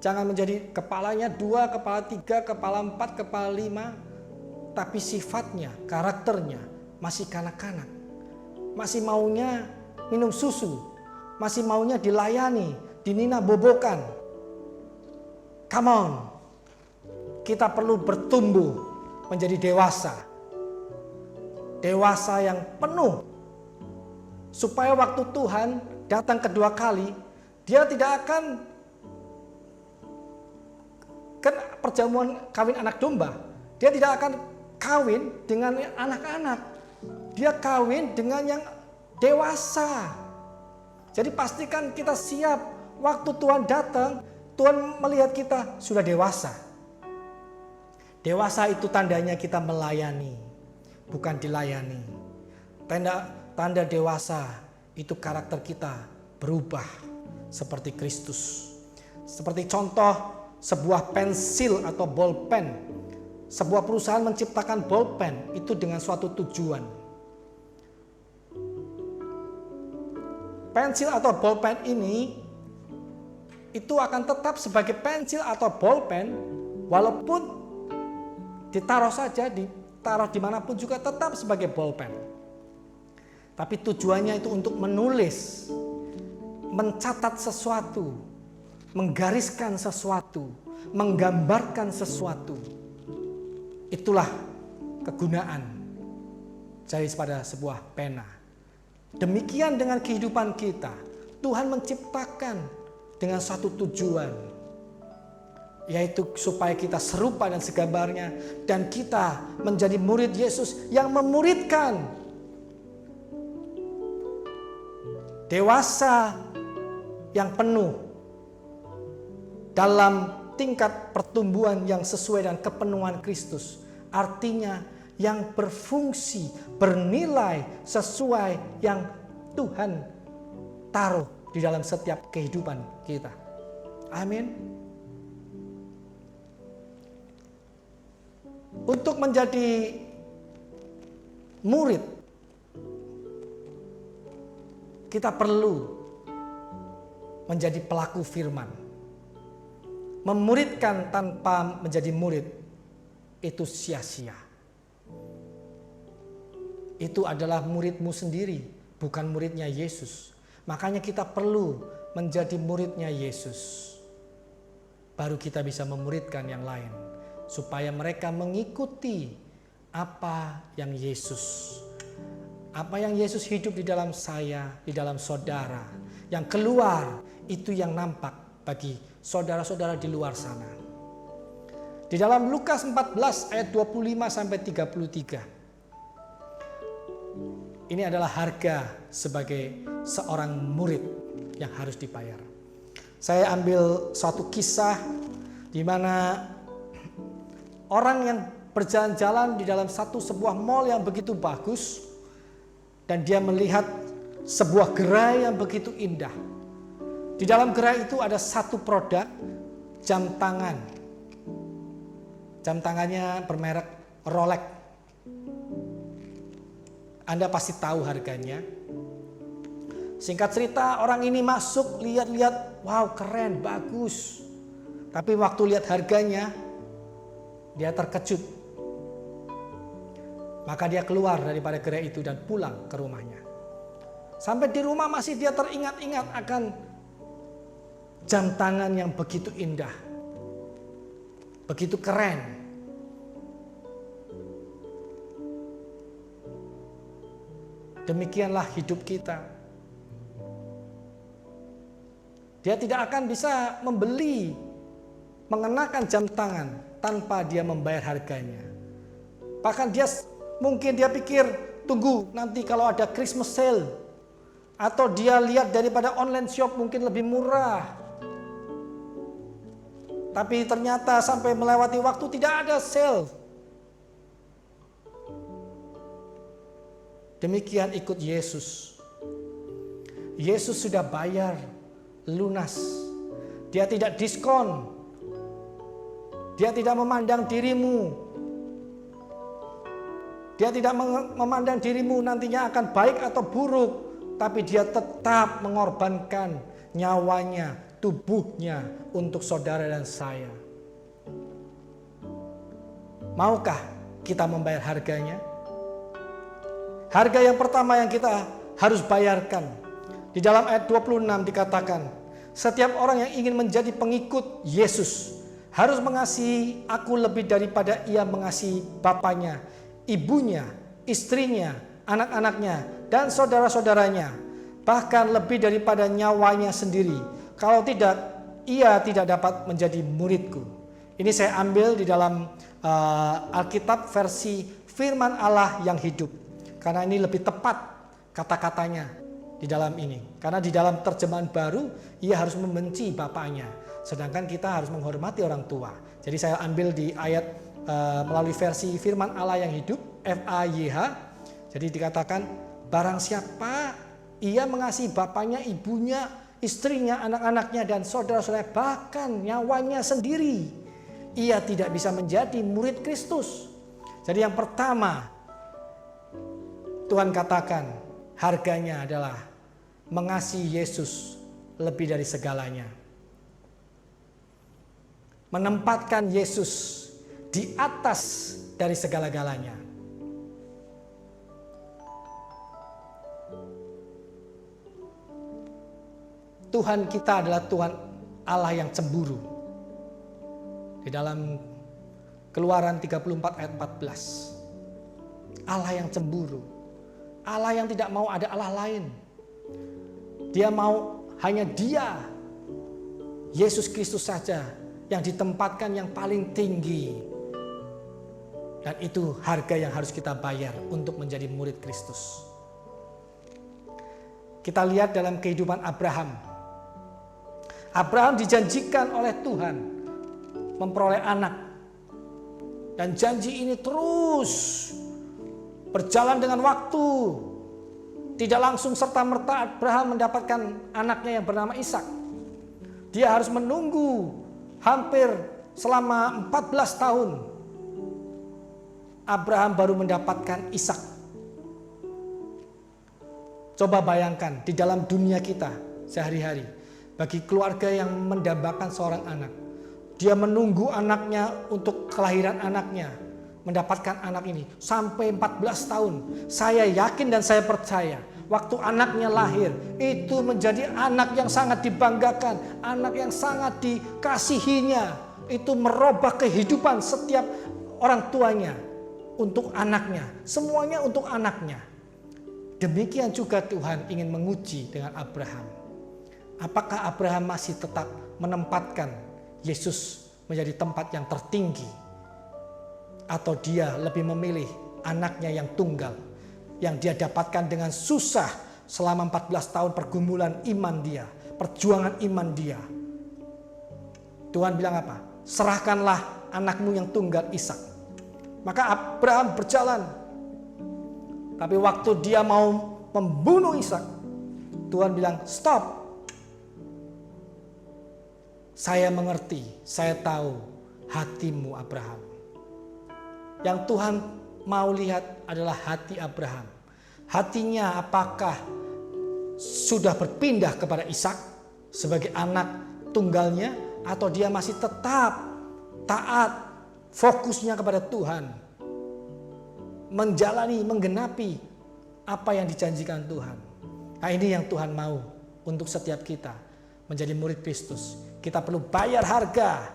Jangan menjadi kepalanya 2, kepala 3, kepala 4, kepala 5. Tapi sifatnya, karakternya masih kanak-kanak. Masih maunya minum susu. Masih maunya dilayani, dinina bobokan. Come on. Kita perlu bertumbuh menjadi dewasa. Dewasa yang penuh. Supaya waktu Tuhan datang kedua kali, dia tidak akan perjamuan kawin anak domba. Dia tidak akan kawin dengan anak-anak. Dia kawin dengan yang dewasa. Jadi pastikan kita siap waktu Tuhan datang, Tuhan melihat kita sudah dewasa. Dewasa itu tandanya kita melayani, bukan dilayani. Tanda dewasa itu karakter kita berubah seperti Kristus. Seperti contoh sebuah pensil atau bolpen. Sebuah perusahaan menciptakan bolpen itu dengan suatu tujuan. Pensil atau bolpen ini itu akan tetap sebagai pensil atau bolpen walaupun ditaruh dimanapun juga tetap sebagai bolpen. Tapi tujuannya itu untuk menulis, mencatat sesuatu, menggariskan sesuatu, menggambarkan sesuatu. Itulah kegunaan daripada sebuah pena. Demikian dengan kehidupan kita. Tuhan menciptakan dengan satu tujuan, yaitu supaya kita serupa dan segambarnya, dan kita menjadi murid Yesus yang memuridkan. Dewasa yang penuh dalam tingkat pertumbuhan yang sesuai dengan kepenuhan Kristus. Artinya yang berfungsi, bernilai sesuai yang Tuhan taruh di dalam setiap kehidupan kita. Amin. Untuk menjadi murid kita perlu menjadi pelaku firman. Memuridkan tanpa menjadi murid itu sia-sia. Itu adalah muridmu sendiri, bukan muridnya Yesus. Makanya kita perlu menjadi muridnya Yesus. Baru kita bisa memuridkan yang lain, supaya mereka mengikuti apa yang Yesus hidup di dalam saya, di dalam saudara. Yang keluar itu yang nampak bagi saudara-saudara di luar sana. Di dalam Lukas 14 ayat 25 sampai 33. Ini adalah harga sebagai seorang murid yang harus dibayar. Saya ambil suatu kisah di mana orang yang berjalan-jalan di dalam sebuah mall yang begitu bagus, dan dia melihat sebuah gerai yang begitu indah. Di dalam gerai itu ada satu produk jam tangan. Jam tangannya bermerek Rolex. Anda pasti tahu harganya. Singkat cerita, orang ini masuk, lihat-lihat, wow keren, bagus. Tapi waktu lihat harganya, dia terkejut. Maka dia keluar daripada gerai itu dan pulang ke rumahnya. Sampai di rumah masih dia teringat-ingat akan jam tangan yang begitu indah, begitu keren. Demikianlah hidup kita. Dia tidak akan bisa membeli, mengenakan jam tangan tanpa dia membayar harganya. Bahkan mungkin dia pikir, tunggu nanti kalau ada Christmas sale, atau dia lihat daripada online shop mungkin lebih murah. Tapi ternyata sampai melewati waktu tidak ada sale. Demikian ikut Yesus. Yesus sudah bayar lunas. Dia tidak diskon. Dia tidak memandang dirimu. Dia tidak memandang dirimu nantinya akan baik atau buruk. Tapi dia tetap mengorbankan nyawanya, tubuhnya untuk saudara dan saya. Maukah kita membayar harganya? Harga yang pertama yang kita harus bayarkan. Di dalam ayat 26 dikatakan, setiap orang yang ingin menjadi pengikut Yesus harus mengasihi aku lebih daripada ia mengasihi bapaknya, ibunya, istrinya, anak-anaknya, dan saudara-saudaranya. Bahkan lebih daripada nyawanya sendiri. Kalau tidak, ia tidak dapat menjadi muridku. Ini saya ambil di dalam Alkitab versi Firman Allah yang hidup. Karena ini lebih tepat kata-katanya di dalam ini. Karena di dalam terjemahan baru, ia harus membenci bapaknya. Sedangkan kita harus menghormati orang tua. Jadi saya ambil di ayat melalui versi Firman Allah yang hidup, FAYH. Jadi dikatakan, barang siapa ia mengasihi bapaknya, ibunya, istrinya, anak-anaknya, dan saudara-saudara, bahkan nyawanya sendiri, ia tidak bisa menjadi murid Kristus. Jadi yang pertama, Tuhan katakan harganya adalah mengasihi Yesus lebih dari segalanya. Menempatkan Yesus di atas dari segala-galanya. Tuhan kita adalah Tuhan Allah yang cemburu. Di dalam Keluaran 34 ayat 14. Allah yang cemburu. Allah yang tidak mau ada Allah lain. Dia mau hanya Dia, Yesus Kristus saja, yang ditempatkan yang paling tinggi. Dan itu harga yang harus kita bayar untuk menjadi murid Kristus. Kita lihat dalam kehidupan Abraham. Abraham dijanjikan oleh Tuhan memperoleh anak. Dan janji ini terus berjalan dengan waktu. Tidak langsung serta-merta Abraham mendapatkan anaknya yang bernama Ishak. Dia harus menunggu hampir selama 14 tahun. Abraham baru mendapatkan Ishak. Coba bayangkan di dalam dunia kita sehari-hari, bagi keluarga yang mendambakan seorang anak, dia menunggu anaknya untuk kelahiran anaknya, mendapatkan anak ini sampai 14 tahun. Saya yakin dan saya percaya waktu anaknya lahir itu menjadi anak yang sangat dibanggakan, anak yang sangat dikasihinya. Itu merubah kehidupan setiap orang tuanya untuk anaknya, semuanya untuk anaknya. Demikian juga Tuhan ingin menguji dengan Abraham. Apakah Abraham masih tetap menempatkan Yesus menjadi tempat yang tertinggi, atau dia lebih memilih anaknya yang tunggal yang dia dapatkan dengan susah selama 14 tahun pergumulan iman dia, perjuangan iman dia. Tuhan bilang apa? Serahkanlah anakmu yang tunggal Ishak. Maka Abraham berjalan. Tapi waktu dia mau membunuh Ishak, Tuhan bilang, stop. Saya mengerti, saya tahu hatimu Abraham. Yang Tuhan mau lihat adalah hati Abraham. Hatinya apakah sudah berpindah kepada Ishak sebagai anak tunggalnya, atau dia masih tetap taat, fokusnya kepada Tuhan, menjalani, menggenapi apa yang dijanjikan Tuhan. Nah, ini yang Tuhan mau untuk setiap kita menjadi murid Kristus. Kita perlu bayar harga,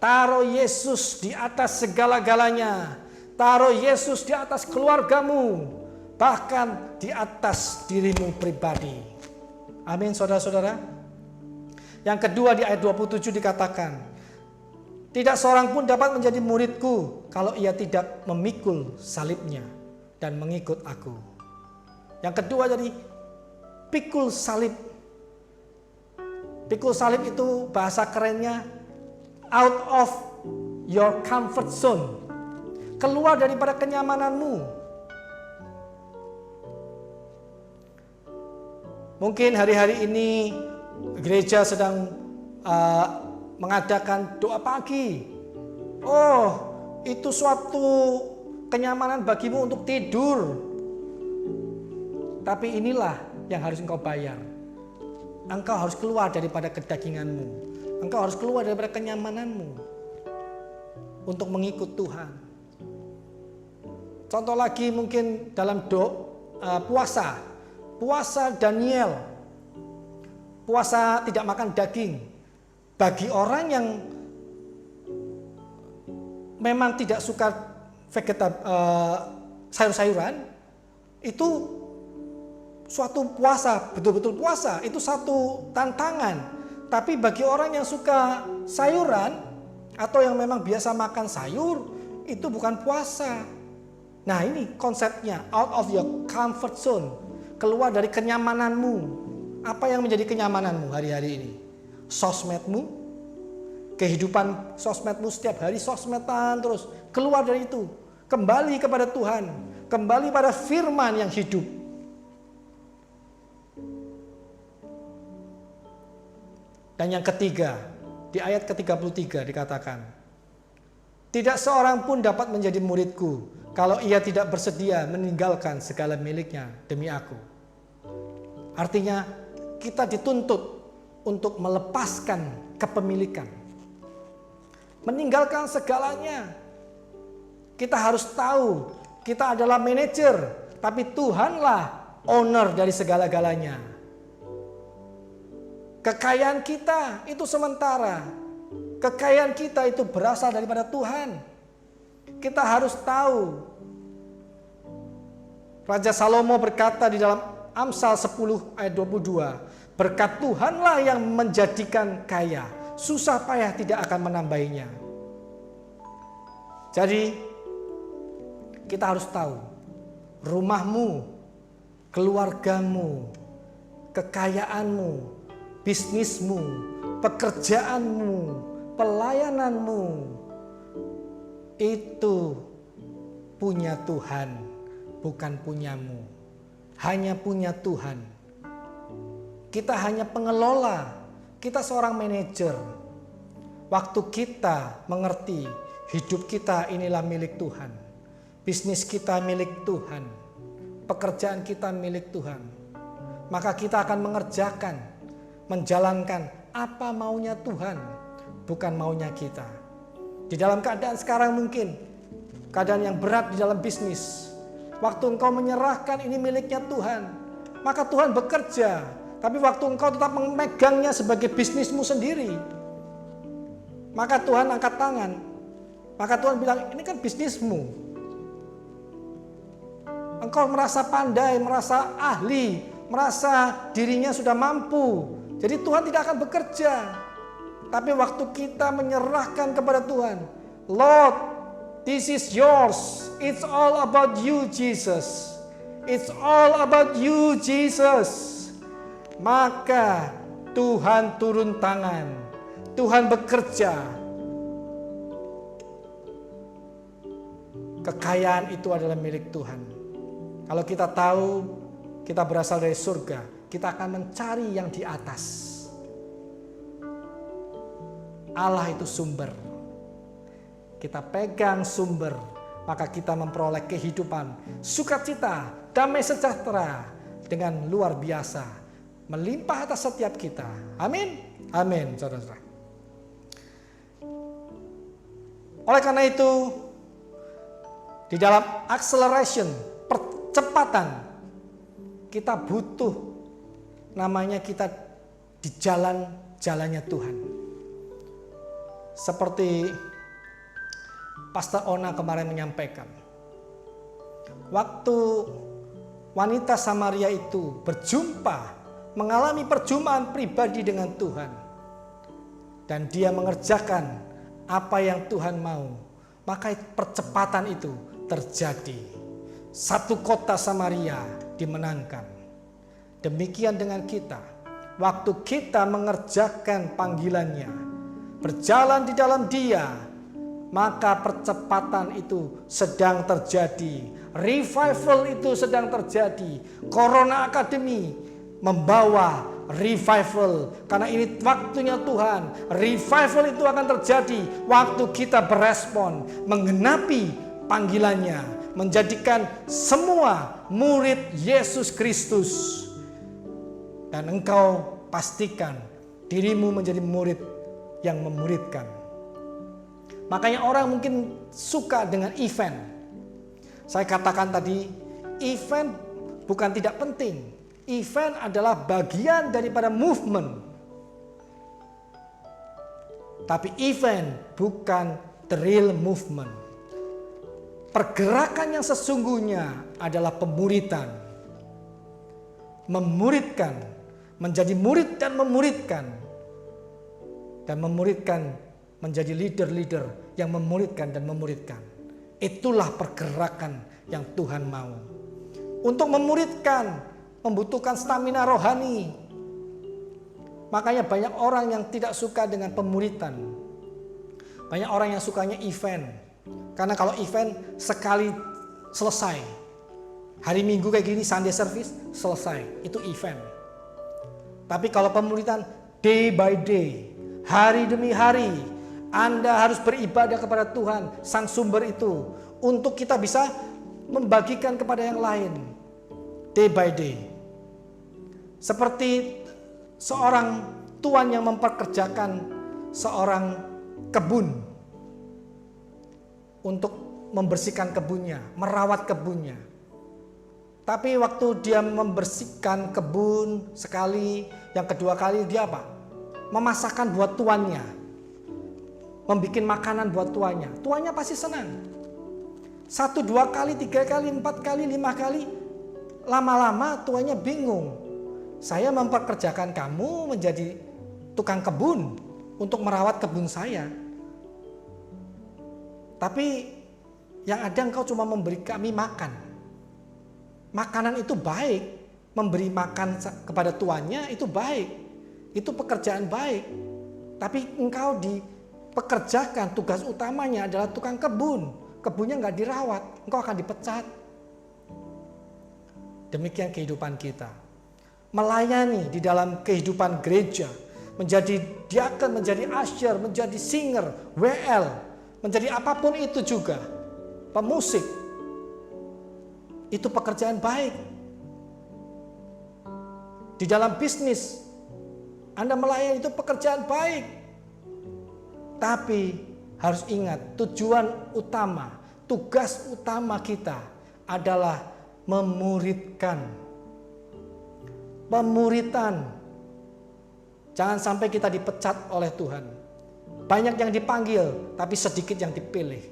taruh Yesus di atas segala-galanya, taruh Yesus di atas keluargamu, bahkan di atas dirimu pribadi. Amin, saudara-saudara. Yang kedua di ayat 27 dikatakan, tidak seorang pun dapat menjadi muridku kalau ia tidak memikul salibnya dan mengikut aku. Yang kedua jadi pikul salib. Pikul salib itu bahasa kerennya out of your comfort zone. Keluar daripada kenyamananmu. Mungkin hari-hari ini gereja sedang mengadakan doa pagi. Oh, itu suatu kenyamanan bagimu untuk tidur. Tapi inilah yang harus engkau bayar. Engkau harus keluar daripada kedaginganmu. Engkau harus keluar daripada kenyamananmu untuk mengikut Tuhan. Contoh lagi mungkin dalam puasa. Puasa Daniel. Puasa tidak makan daging. Bagi orang yang memang tidak suka sayur-sayuran, itu suatu puasa, betul-betul puasa, itu satu tantangan. Tapi bagi orang yang suka sayuran atau yang memang biasa makan sayur, itu bukan puasa. Nah, ini konsepnya, out of your comfort zone, keluar dari kenyamananmu. Apa yang menjadi kenyamananmu hari-hari ini? Sosmedmu, kehidupan sosmedmu setiap hari sosmedan terus. Keluar dari itu, kembali kepada Tuhan, kembali pada firman yang hidup. Dan yang ketiga, di ayat ke-33 dikatakan, tidak seorang pun dapat menjadi muridku kalau ia tidak bersedia meninggalkan segala miliknya demi aku. Artinya kita dituntut untuk melepaskan kepemilikan, meninggalkan segalanya. Kita harus tahu kita adalah manajer, tapi Tuhanlah owner dari segala-galanya. Kekayaan kita itu sementara. Kekayaan kita itu berasal daripada Tuhan. Kita harus tahu. Raja Salomo berkata di dalam Amsal 10 ayat 22, berkat Tuhanlah yang menjadikan kaya, susah payah tidak akan menambahinya. Jadi kita harus tahu, rumahmu, keluargamu, kekayaanmu, bisnismu, pekerjaanmu, pelayananmu, itu punya Tuhan, bukan punyamu. Hanya punya Tuhan. Kita hanya pengelola, kita seorang manajer. Waktu kita mengerti hidup kita inilah milik Tuhan, bisnis kita milik Tuhan, pekerjaan kita milik Tuhan, maka kita akan mengerjakan, menjalankan apa maunya Tuhan, bukan maunya kita. Di dalam keadaan sekarang mungkin, keadaan yang berat di dalam bisnis, waktu engkau menyerahkan ini miliknya Tuhan, maka Tuhan bekerja. Tapi waktu engkau tetap memegangnya sebagai bisnismu sendiri, maka Tuhan angkat tangan. Maka Tuhan bilang, ini kan bisnismu. Engkau merasa pandai, merasa ahli, merasa dirinya sudah mampu. Jadi Tuhan tidak akan bekerja. Tapi waktu kita menyerahkan kepada Tuhan, Lord, this is yours. It's all about you, Jesus. It's all about you, Jesus. Maka Tuhan turun tangan. Tuhan bekerja. Kekayaan itu adalah milik Tuhan. Kalau kita tahu kita berasal dari surga, kita akan mencari yang di atas. Allah itu sumber. Kita pegang sumber, maka kita memperoleh kehidupan, sukacita, damai sejahtera dengan luar biasa, melimpah atas setiap kita. Amin. Amin, saudara-saudara. Oleh karena itu, di dalam acceleration, percepatan, kita butuh namanya kita di jalan-jalannya Tuhan. Seperti Pastor Ona kemarin menyampaikan, waktu wanita Samaria itu berjumpa, mengalami perjumpaan pribadi dengan Tuhan, dan dia mengerjakan apa yang Tuhan mau, maka percepatan itu terjadi. Satu kota Samaria dimenangkan. Demikian dengan kita. Waktu kita mengerjakan panggilannya, berjalan di dalam Dia, maka percepatan itu sedang terjadi. Revival itu sedang terjadi. Corona Academy membawa revival. Karena ini waktunya Tuhan. Revival itu akan terjadi waktu kita berespon, menggenapi panggilannya, menjadikan semua murid Yesus Kristus. Dan engkau pastikan dirimu menjadi murid yang memuridkan. Makanya orang mungkin suka dengan event. Saya katakan tadi, event bukan tidak penting. Event adalah bagian daripada movement. Tapi event bukan the real movement. Pergerakan yang sesungguhnya adalah pemuridan. Memuridkan, menjadi murid dan memuridkan. Dan memuridkan menjadi leader-leader yang memuridkan dan memuridkan. Itulah pergerakan yang Tuhan mau. Untuk memuridkan membutuhkan stamina rohani. Makanya banyak orang yang tidak suka dengan pemuridan. Banyak orang yang sukanya event. Karena kalau event sekali selesai. Hari Minggu kayak gini Sunday service selesai. Itu event. Tapi kalau pemuridan day by day, hari demi hari, Anda harus beribadah kepada Tuhan, Sang Sumber itu, untuk kita bisa membagikan kepada yang lain. Day by day. Seperti seorang tuan yang memperkerjakan seorang kebun untuk membersihkan kebunnya, merawat kebunnya. Tapi waktu dia membersihkan kebun sekali, yang kedua kali dia apa? Memasakkan buat tuannya. Membikin makanan buat tuannya. Tuannya pasti senang. 1, 2 kali, 3 kali, 4 kali, 5 kali. Lama-lama tuannya bingung. Saya memperkerjakan kamu menjadi tukang kebun untuk merawat kebun saya. Tapi yang ada engkau cuma memberi kami makan. Makanan itu baik, memberi makan kepada tuannya itu baik, itu pekerjaan baik. Tapi engkau dipekerjakan, tugas utamanya adalah tukang kebun, kebunnya nggak dirawat, engkau akan dipecat. Demikian kehidupan kita, melayani di dalam kehidupan gereja, menjadi diakon, menjadi usher, menjadi singer, WL, menjadi apapun itu juga, pemusik. Itu pekerjaan baik. Di dalam bisnis, Anda melayani itu pekerjaan baik. Tapi harus ingat, tujuan utama, tugas utama kita adalah memuridkan. Pemuritan. Jangan sampai kita dipecat oleh Tuhan. Banyak yang dipanggil, tapi sedikit yang dipilih.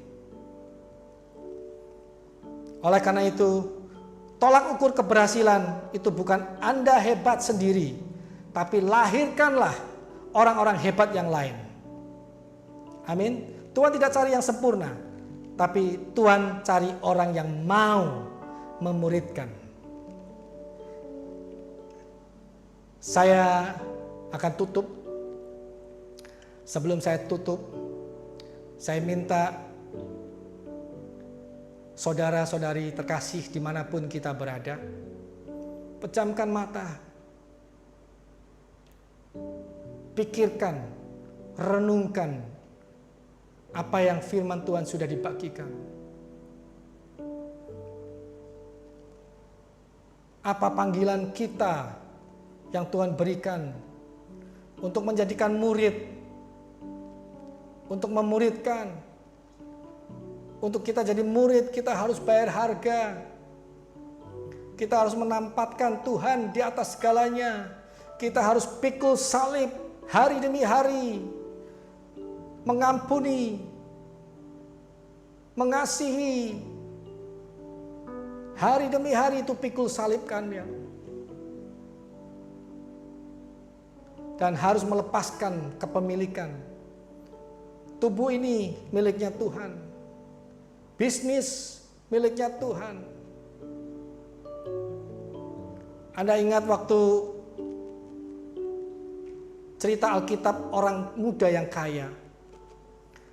Oleh karena itu, tolak ukur keberhasilan itu bukan Anda hebat sendiri, tapi lahirkanlah orang-orang hebat yang lain. Amin. Tuhan tidak cari yang sempurna, tapi Tuhan cari orang yang mau memuridkan. Saya akan tutup. Sebelum saya tutup, saya minta saudara-saudari terkasih dimanapun kita berada, pejamkan mata, pikirkan, renungkan apa yang firman Tuhan sudah dibagikan. Apa panggilan kita yang Tuhan berikan untuk menjadikan murid, untuk memuridkan. Untuk kita jadi murid, kita harus bayar harga. Kita harus menempatkan Tuhan di atas segalanya. Kita harus pikul salib hari demi hari. Mengampuni, mengasihi. Hari demi hari itu pikul salibkannya. Dan harus melepaskan kepemilikan. Tubuh ini miliknya Tuhan. Bisnis miliknya Tuhan. Anda ingat waktu cerita Alkitab orang muda yang kaya.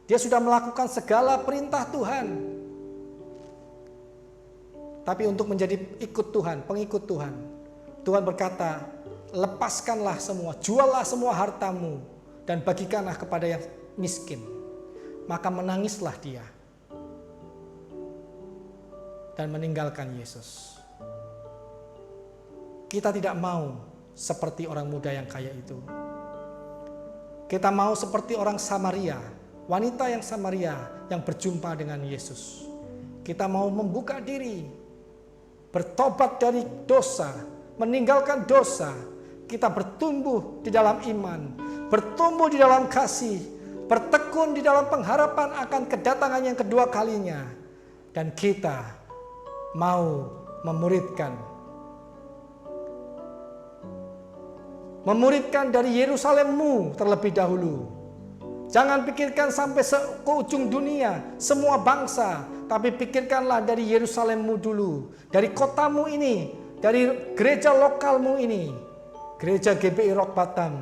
Dia sudah melakukan segala perintah Tuhan. Tapi untuk menjadi ikut Tuhan, pengikut Tuhan, Tuhan berkata, lepaskanlah semua, juallah semua hartamu dan bagikanlah kepada yang miskin. Maka menangislah dia dan meninggalkan Yesus. Kita tidak mau seperti orang muda yang kaya itu. Kita mau seperti orang Samaria, wanita yang Samaria yang berjumpa dengan Yesus. Kita mau membuka diri, bertobat dari dosa, meninggalkan dosa. Kita bertumbuh di dalam iman, bertumbuh di dalam kasih, bertekun di dalam pengharapan akan kedatangan yang kedua kalinya. Dan kita mau memuridkan dari Yerusalemmu terlebih dahulu. Jangan pikirkan sampai ke ujung dunia, semua bangsa, tapi pikirkanlah dari Yerusalemmu dulu, dari kotamu ini, dari gereja lokalmu ini, gereja GBI Rock Batam.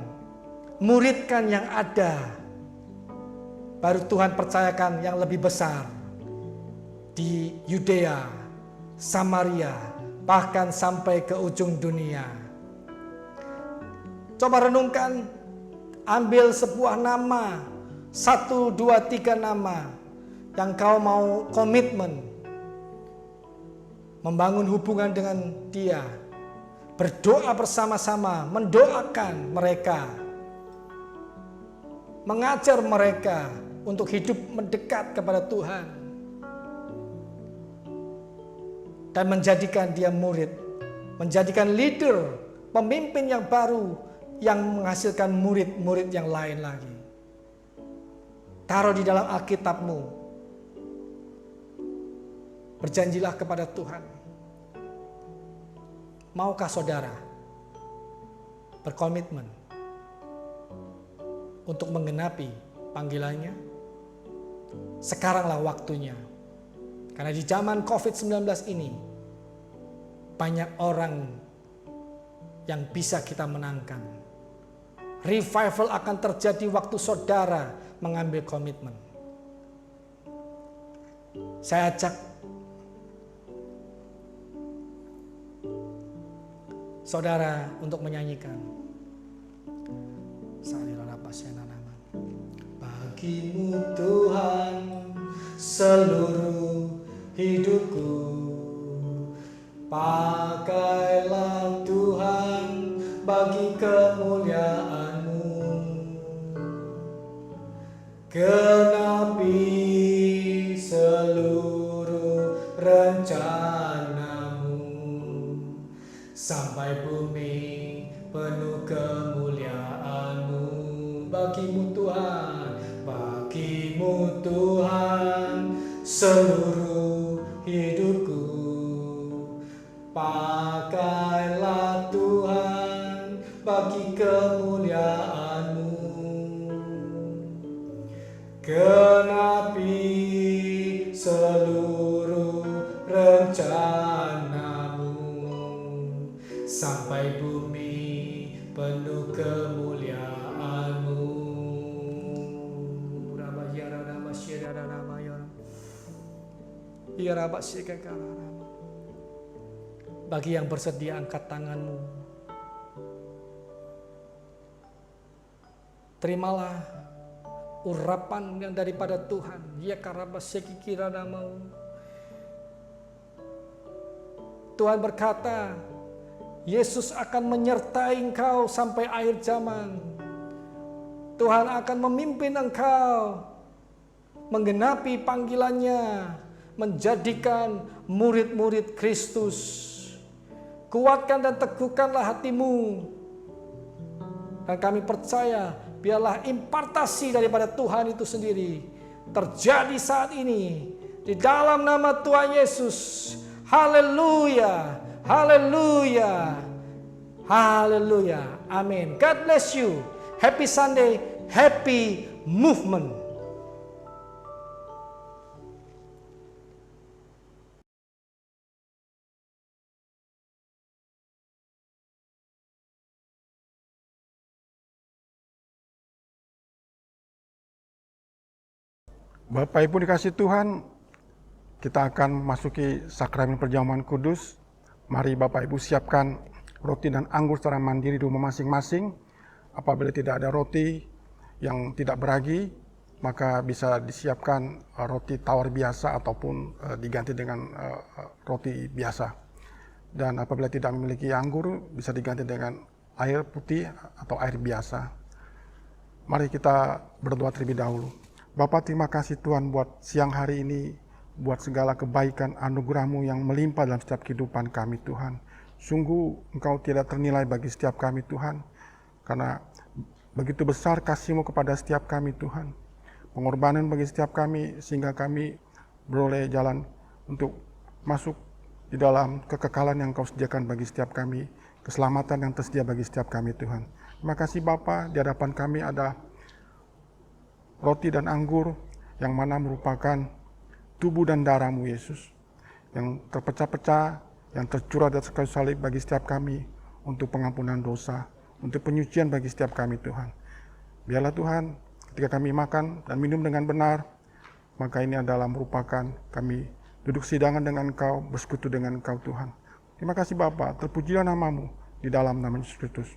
Muridkan yang ada, baru Tuhan percayakan yang lebih besar di Yudea, Samaria, bahkan sampai ke ujung dunia. Coba renungkan, ambil sebuah nama, 1, 2, 3 nama yang kau mau komitmen membangun hubungan dengan dia, berdoa bersama-sama, mendoakan mereka, mengajar mereka untuk hidup mendekat kepada Tuhan. Dan menjadikan dia murid, menjadikan leader, pemimpin yang baru, yang menghasilkan murid-murid yang lain lagi. Taruh di dalam Alkitabmu. Berjanjilah kepada Tuhan. Maukah saudara berkomitmen untuk menggenapi panggilannya? Sekaranglah waktunya. Karena di zaman COVID-19 ini, banyak orang yang bisa kita menangkan. Revival akan terjadi waktu saudara mengambil komitmen. Saya ajak saudara untuk menyanyikan. Bagimu Tuhan seluruh hidupku, pakailah Tuhan bagi kemuliaan-Mu. Genapi seluruh rencana-Mu, sampai bumi penuh kemuliaan-Mu. Bagimu Tuhan, bagimu Tuhan, seluruh hidupku. Pakailah Tuhan bagi kemuliaan-Mu. Genapi seluruh rencana-Mu, sampai bumi penuh kemuliaan-Mu. Bagi yang bersedia, angkat tanganmu. Terimalah urapan yang daripada Tuhan. Ya karabaseki kiranamau. Tuhan berkata, Yesus akan menyertai engkau sampai akhir zaman. Tuhan akan memimpin engkau menggenapi panggilannya, menjadikan murid-murid Kristus. Kuatkan dan teguhkanlah hatimu. Dan kami percaya, biarlah impartasi daripada Tuhan itu sendiri terjadi saat ini di dalam nama Tuhan Yesus. Haleluya, haleluya, haleluya. Amin. God bless you. Happy Sunday, happy movement. Bapak Ibu dikasih Tuhan, kita akan memasuki sakramen perjamuan kudus. Mari Bapak Ibu siapkan roti dan anggur secara mandiri di rumah masing-masing. Apabila tidak ada roti yang tidak beragi, maka bisa disiapkan roti tawar biasa ataupun diganti dengan roti biasa. Dan apabila tidak memiliki anggur, bisa diganti dengan air putih atau air biasa. Mari kita berdoa terlebih dahulu. Bapa, terima kasih Tuhan buat siang hari ini, buat segala kebaikan anugerah-Mu yang melimpah dalam setiap kehidupan kami Tuhan. Sungguh Engkau tidak ternilai bagi setiap kami Tuhan, karena begitu besar kasih-Mu kepada setiap kami Tuhan. Pengorbanan bagi setiap kami sehingga kami beroleh jalan untuk masuk di dalam kekekalan yang Engkau sediakan bagi setiap kami, keselamatan yang tersedia bagi setiap kami Tuhan. Terima kasih Bapa, di hadapan kami ada roti dan anggur yang mana merupakan tubuh dan darah-Mu Yesus, yang terpecah-pecah, yang tercurah di atas kayu salib bagi setiap kami untuk pengampunan dosa, untuk penyucian bagi setiap kami Tuhan. Biarlah Tuhan, ketika kami makan dan minum dengan benar, maka ini adalah merupakan kami duduk sidangan dengan Engkau, bersekutu dengan Engkau Tuhan. Terima kasih Bapa, terpujilah nama-Mu di dalam nama Yesus Kristus.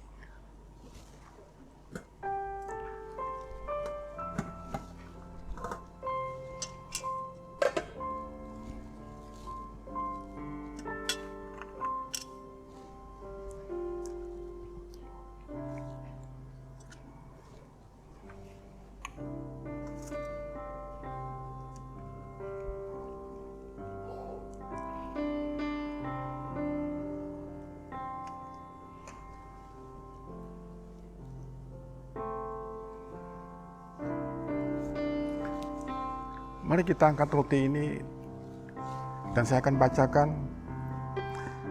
Mari kita angkat roti ini dan saya akan bacakan.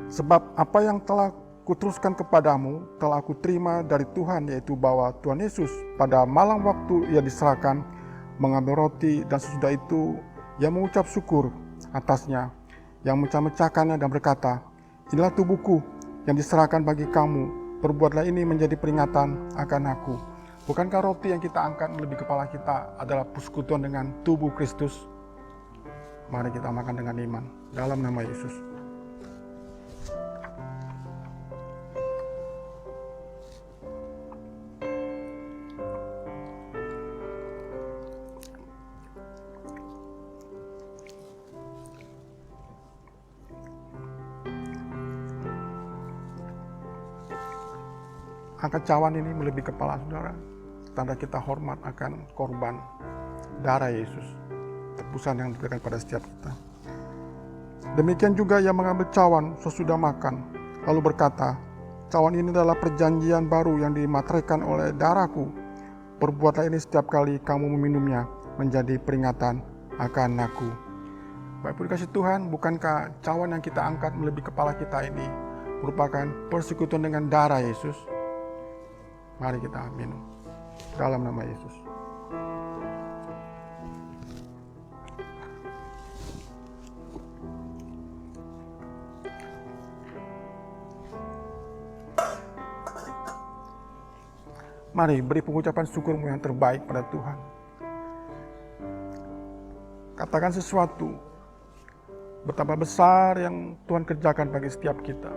Sebab apa yang telah kuteruskan kepadamu telah aku terima dari Tuhan, yaitu bahwa Tuhan Yesus pada malam waktu Ia diserahkan mengambil roti dan sesudah itu Ia mengucap syukur atasnya, yang memecah-mecahkannya dan berkata, inilah tubuhku yang diserahkan bagi kamu, perbuatlah ini menjadi peringatan akan aku. Bukankah roti yang kita angkat lebih kepala kita adalah persekutuan dengan tubuh Kristus? Mari kita makan dengan iman dalam nama Yesus. angkat cawan ini melebihi kepala saudara. Tanda kita hormat akan korban darah Yesus, tebusan yang diberikan pada setiap kita. Demikian juga ia mengambil cawan sesudah makan, lalu berkata, cawan ini adalah perjanjian baru yang dimateraikan oleh darahku. Perbuatlah ini setiap kali kamu meminumnya, menjadi peringatan akan aku. Bapak Ibu dikasih Tuhan, bukankah cawan yang kita angkat melebihi kepala kita ini merupakan persekutuan dengan darah Yesus? Mari kita minum dalam nama Yesus. Mari beri pengucapan syukurmu yang terbaik pada Tuhan. Katakan sesuatu betapa besar yang Tuhan kerjakan bagi setiap kita.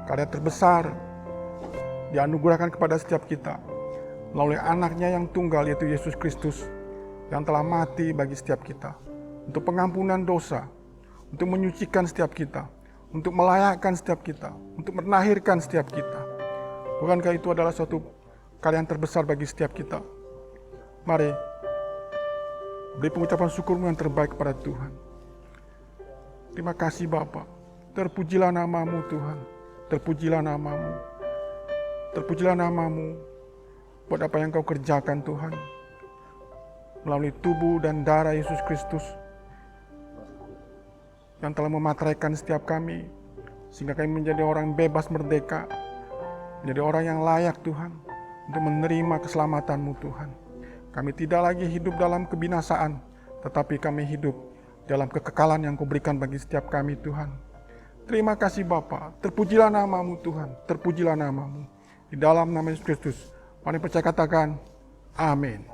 Karya terbesar dianugerahkan kepada setiap kita melalui anaknya yang tunggal, yaitu Yesus Kristus, yang telah mati bagi setiap kita untuk pengampunan dosa, untuk menyucikan setiap kita, untuk melayakkan setiap kita, untuk menahirkan setiap kita. Bukankah itu adalah suatu karya yang terbesar bagi setiap kita? Mari beri pengucapan syukurmu yang terbaik kepada Tuhan. Terima kasih Bapa. Terpujilah namamu Tuhan. Terpujilah namamu. Terpujilah namamu buat apa yang kau kerjakan Tuhan. Melalui tubuh dan darah Yesus Kristus yang telah memateraikan setiap kami, sehingga kami menjadi orang bebas merdeka, menjadi orang yang layak Tuhan untuk menerima keselamatan-Mu Tuhan. Kami tidak lagi hidup dalam kebinasaan, tetapi kami hidup dalam kekekalan yang Kau berikan bagi setiap kami Tuhan. Terima kasih Bapa. Terpujilah namamu Tuhan. Terpujilah namamu. Di dalam nama Yesus Kristus. Mari percaya katakan, amin.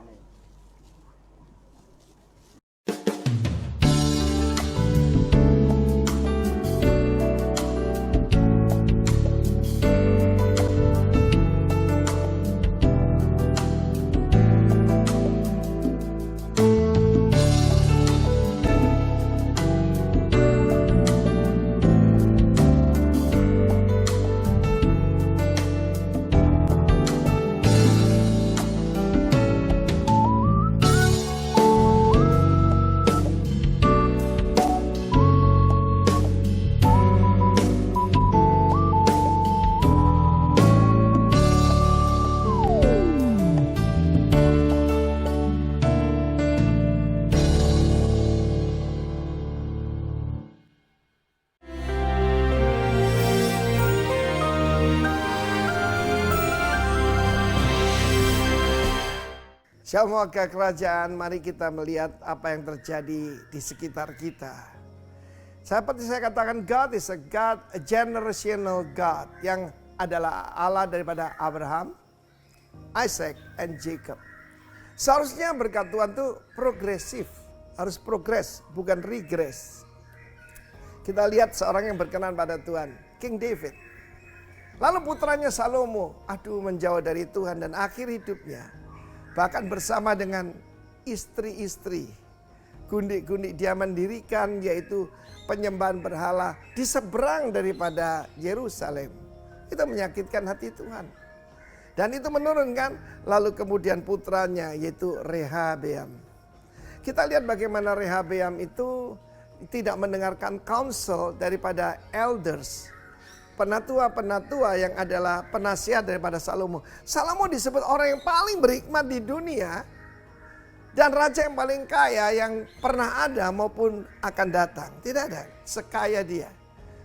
Shalom ke kerajaan, mari kita melihat apa yang terjadi di sekitar kita. Seperti saya katakan, God is a God, a generational God, yang adalah Allah daripada Abraham, Isaac, and Jacob. Seharusnya berkat Tuhan itu progresif, harus progres, bukan regress. Kita lihat seorang yang berkenan pada Tuhan, King David. Lalu putranya Salomo, menjauh dari Tuhan dan akhir hidupnya, bahkan bersama dengan istri-istri, gundik-gundik dia mendirikan, yaitu penyembahan berhala di seberang daripada Yerusalem. Itu menyakitkan hati Tuhan. Dan itu menurunkan, lalu kemudian putranya yaitu Rehabeam. Kita lihat bagaimana Rehabeam itu tidak mendengarkan counsel daripada elders, penatua-penatua yang adalah penasihat daripada Salomo. Salomo disebut orang yang paling berhikmat di dunia dan raja yang paling kaya yang pernah ada maupun akan datang. Tidak ada sekaya dia.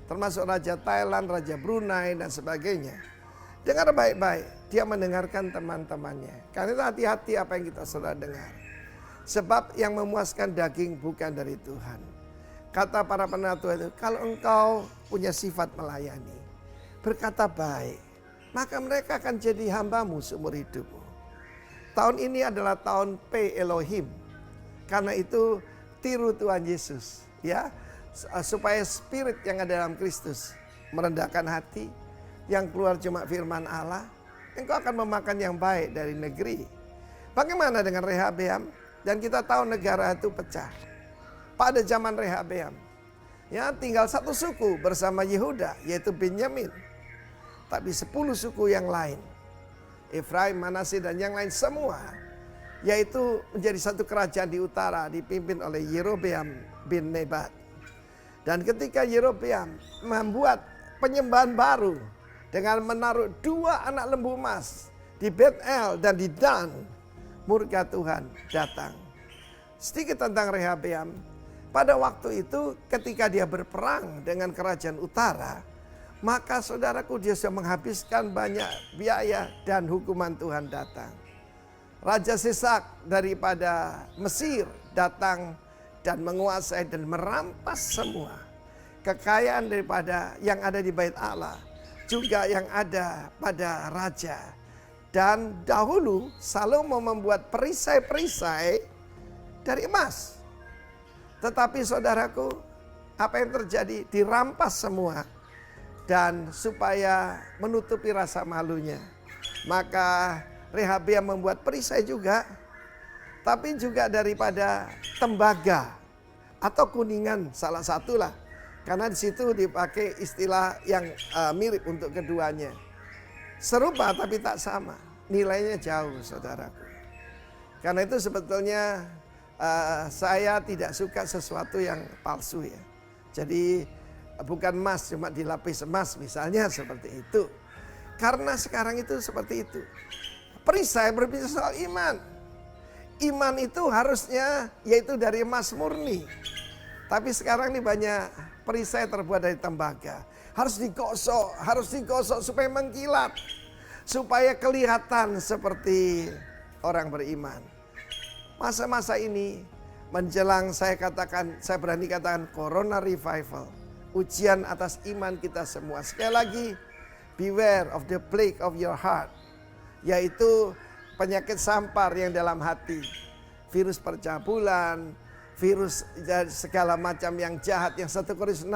Termasuk Raja Thailand, Raja Brunei dan sebagainya. Dengar baik-baik, dia mendengarkan teman-temannya. Karena itu hati-hati apa yang kita sudah dengar. Sebab yang memuaskan daging bukan dari Tuhan. Kata para penatua itu, kalau engkau punya sifat melayani, berkata baik, maka mereka akan jadi hambamu seumur hidupmu. Tahun ini adalah tahun P Elohim. Karena itu tiru Tuhan Yesus, ya, supaya spirit yang ada dalam Kristus merendahkan hati, yang keluar cuma firman Allah, engkau akan memakan yang baik dari negeri. Bagaimana dengan Rehabeam? Dan kita tahu negara itu pecah. Pada zaman Rehabeam, ya, tinggal satu suku bersama Yehuda, yaitu Benyamin. tapi 10 suku yang lain, Efraim, Manasye, dan yang lain semua, yaitu menjadi satu kerajaan di utara dipimpin oleh Yerobeam bin Nebat. Dan ketika Yerobeam membuat penyembahan baru dengan menaruh 2 anak lembu emas di Bet-El dan di Dan, murka Tuhan datang. Sedikit tentang Rehabeam. Pada waktu itu ketika dia berperang dengan kerajaan utara, maka saudaraku dia sudah menghabiskan banyak biaya dan hukuman Tuhan datang. Raja Sisak daripada Mesir datang dan menguasai dan merampas semua kekayaan daripada yang ada di Bait Allah, juga yang ada pada raja. Dan dahulu Salomo membuat perisai-perisai dari emas. Tetapi saudaraku, apa yang terjadi? Dirampas semua. Dan supaya menutupi rasa malunya, maka Rehabeam membuat perisai juga, tapi juga daripada tembaga atau kuningan, salah satulah. Karena di situ dipakai istilah yang mirip untuk keduanya. Serupa tapi tak sama, nilainya jauh saudaraku. Karena itu sebetulnya saya tidak suka sesuatu yang palsu ya. Jadi bukan emas cuma dilapis emas misalnya seperti itu. Karena sekarang itu seperti itu. Perisai berbicara soal iman. Iman itu harusnya yaitu dari emas murni. Tapi sekarang ini banyak perisai terbuat dari tembaga. Harus digosok supaya mengkilat. Supaya kelihatan seperti orang beriman. Masa-masa ini menjelang saya berani katakan Corona Revival. Ujian atas iman kita semua. Sekali lagi, beware of the plague of your heart. Yaitu penyakit sampar yang dalam hati. Virus percabulan, virus dan segala macam yang jahat. Yang 1 Korintus 6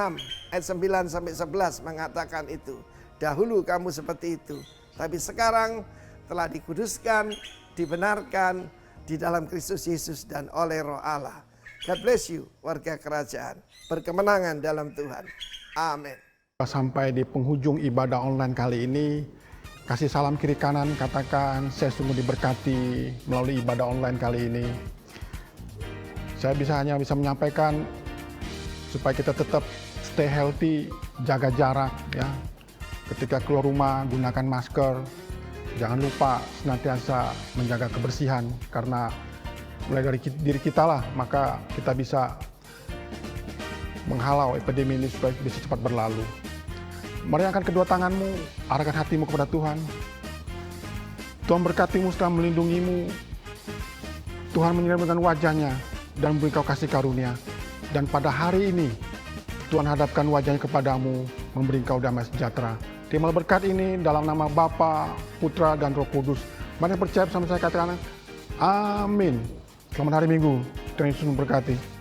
ayat 9-11 mengatakan itu. Dahulu kamu seperti itu. Tapi sekarang telah dikuduskan, dibenarkan di dalam Kristus Yesus dan oleh Roh Allah. God bless you, warga kerajaan. Berkemenangan dalam Tuhan. Amin. Sampai di penghujung ibadah online kali ini, kasih salam kiri kanan, katakan saya sungguh diberkati melalui ibadah online kali ini. Saya hanya bisa menyampaikan supaya kita tetap stay healthy, jaga jarak ya. Ketika keluar rumah gunakan masker, jangan lupa senantiasa menjaga kebersihan karena mulai dari diri kita lah maka kita bisa menghalau epidemi ini supaya bisa cepat berlalu. Mari angkat kedua tanganmu, arahkan hatimu kepada Tuhan. Tuhan berkatimu setelah melindungimu. Tuhan menyilaukan wajahnya dan memberi kau kasih karunia. Dan pada hari ini Tuhan hadapkan wajahnya kepadamu, memberi kau damai sejahtera. Terima berkat ini dalam nama Bapa, Putra, dan Roh Kudus. Mari percaya bersama saya katakan, amin. Selamat hari Minggu, Tuhan Yesus memberkati.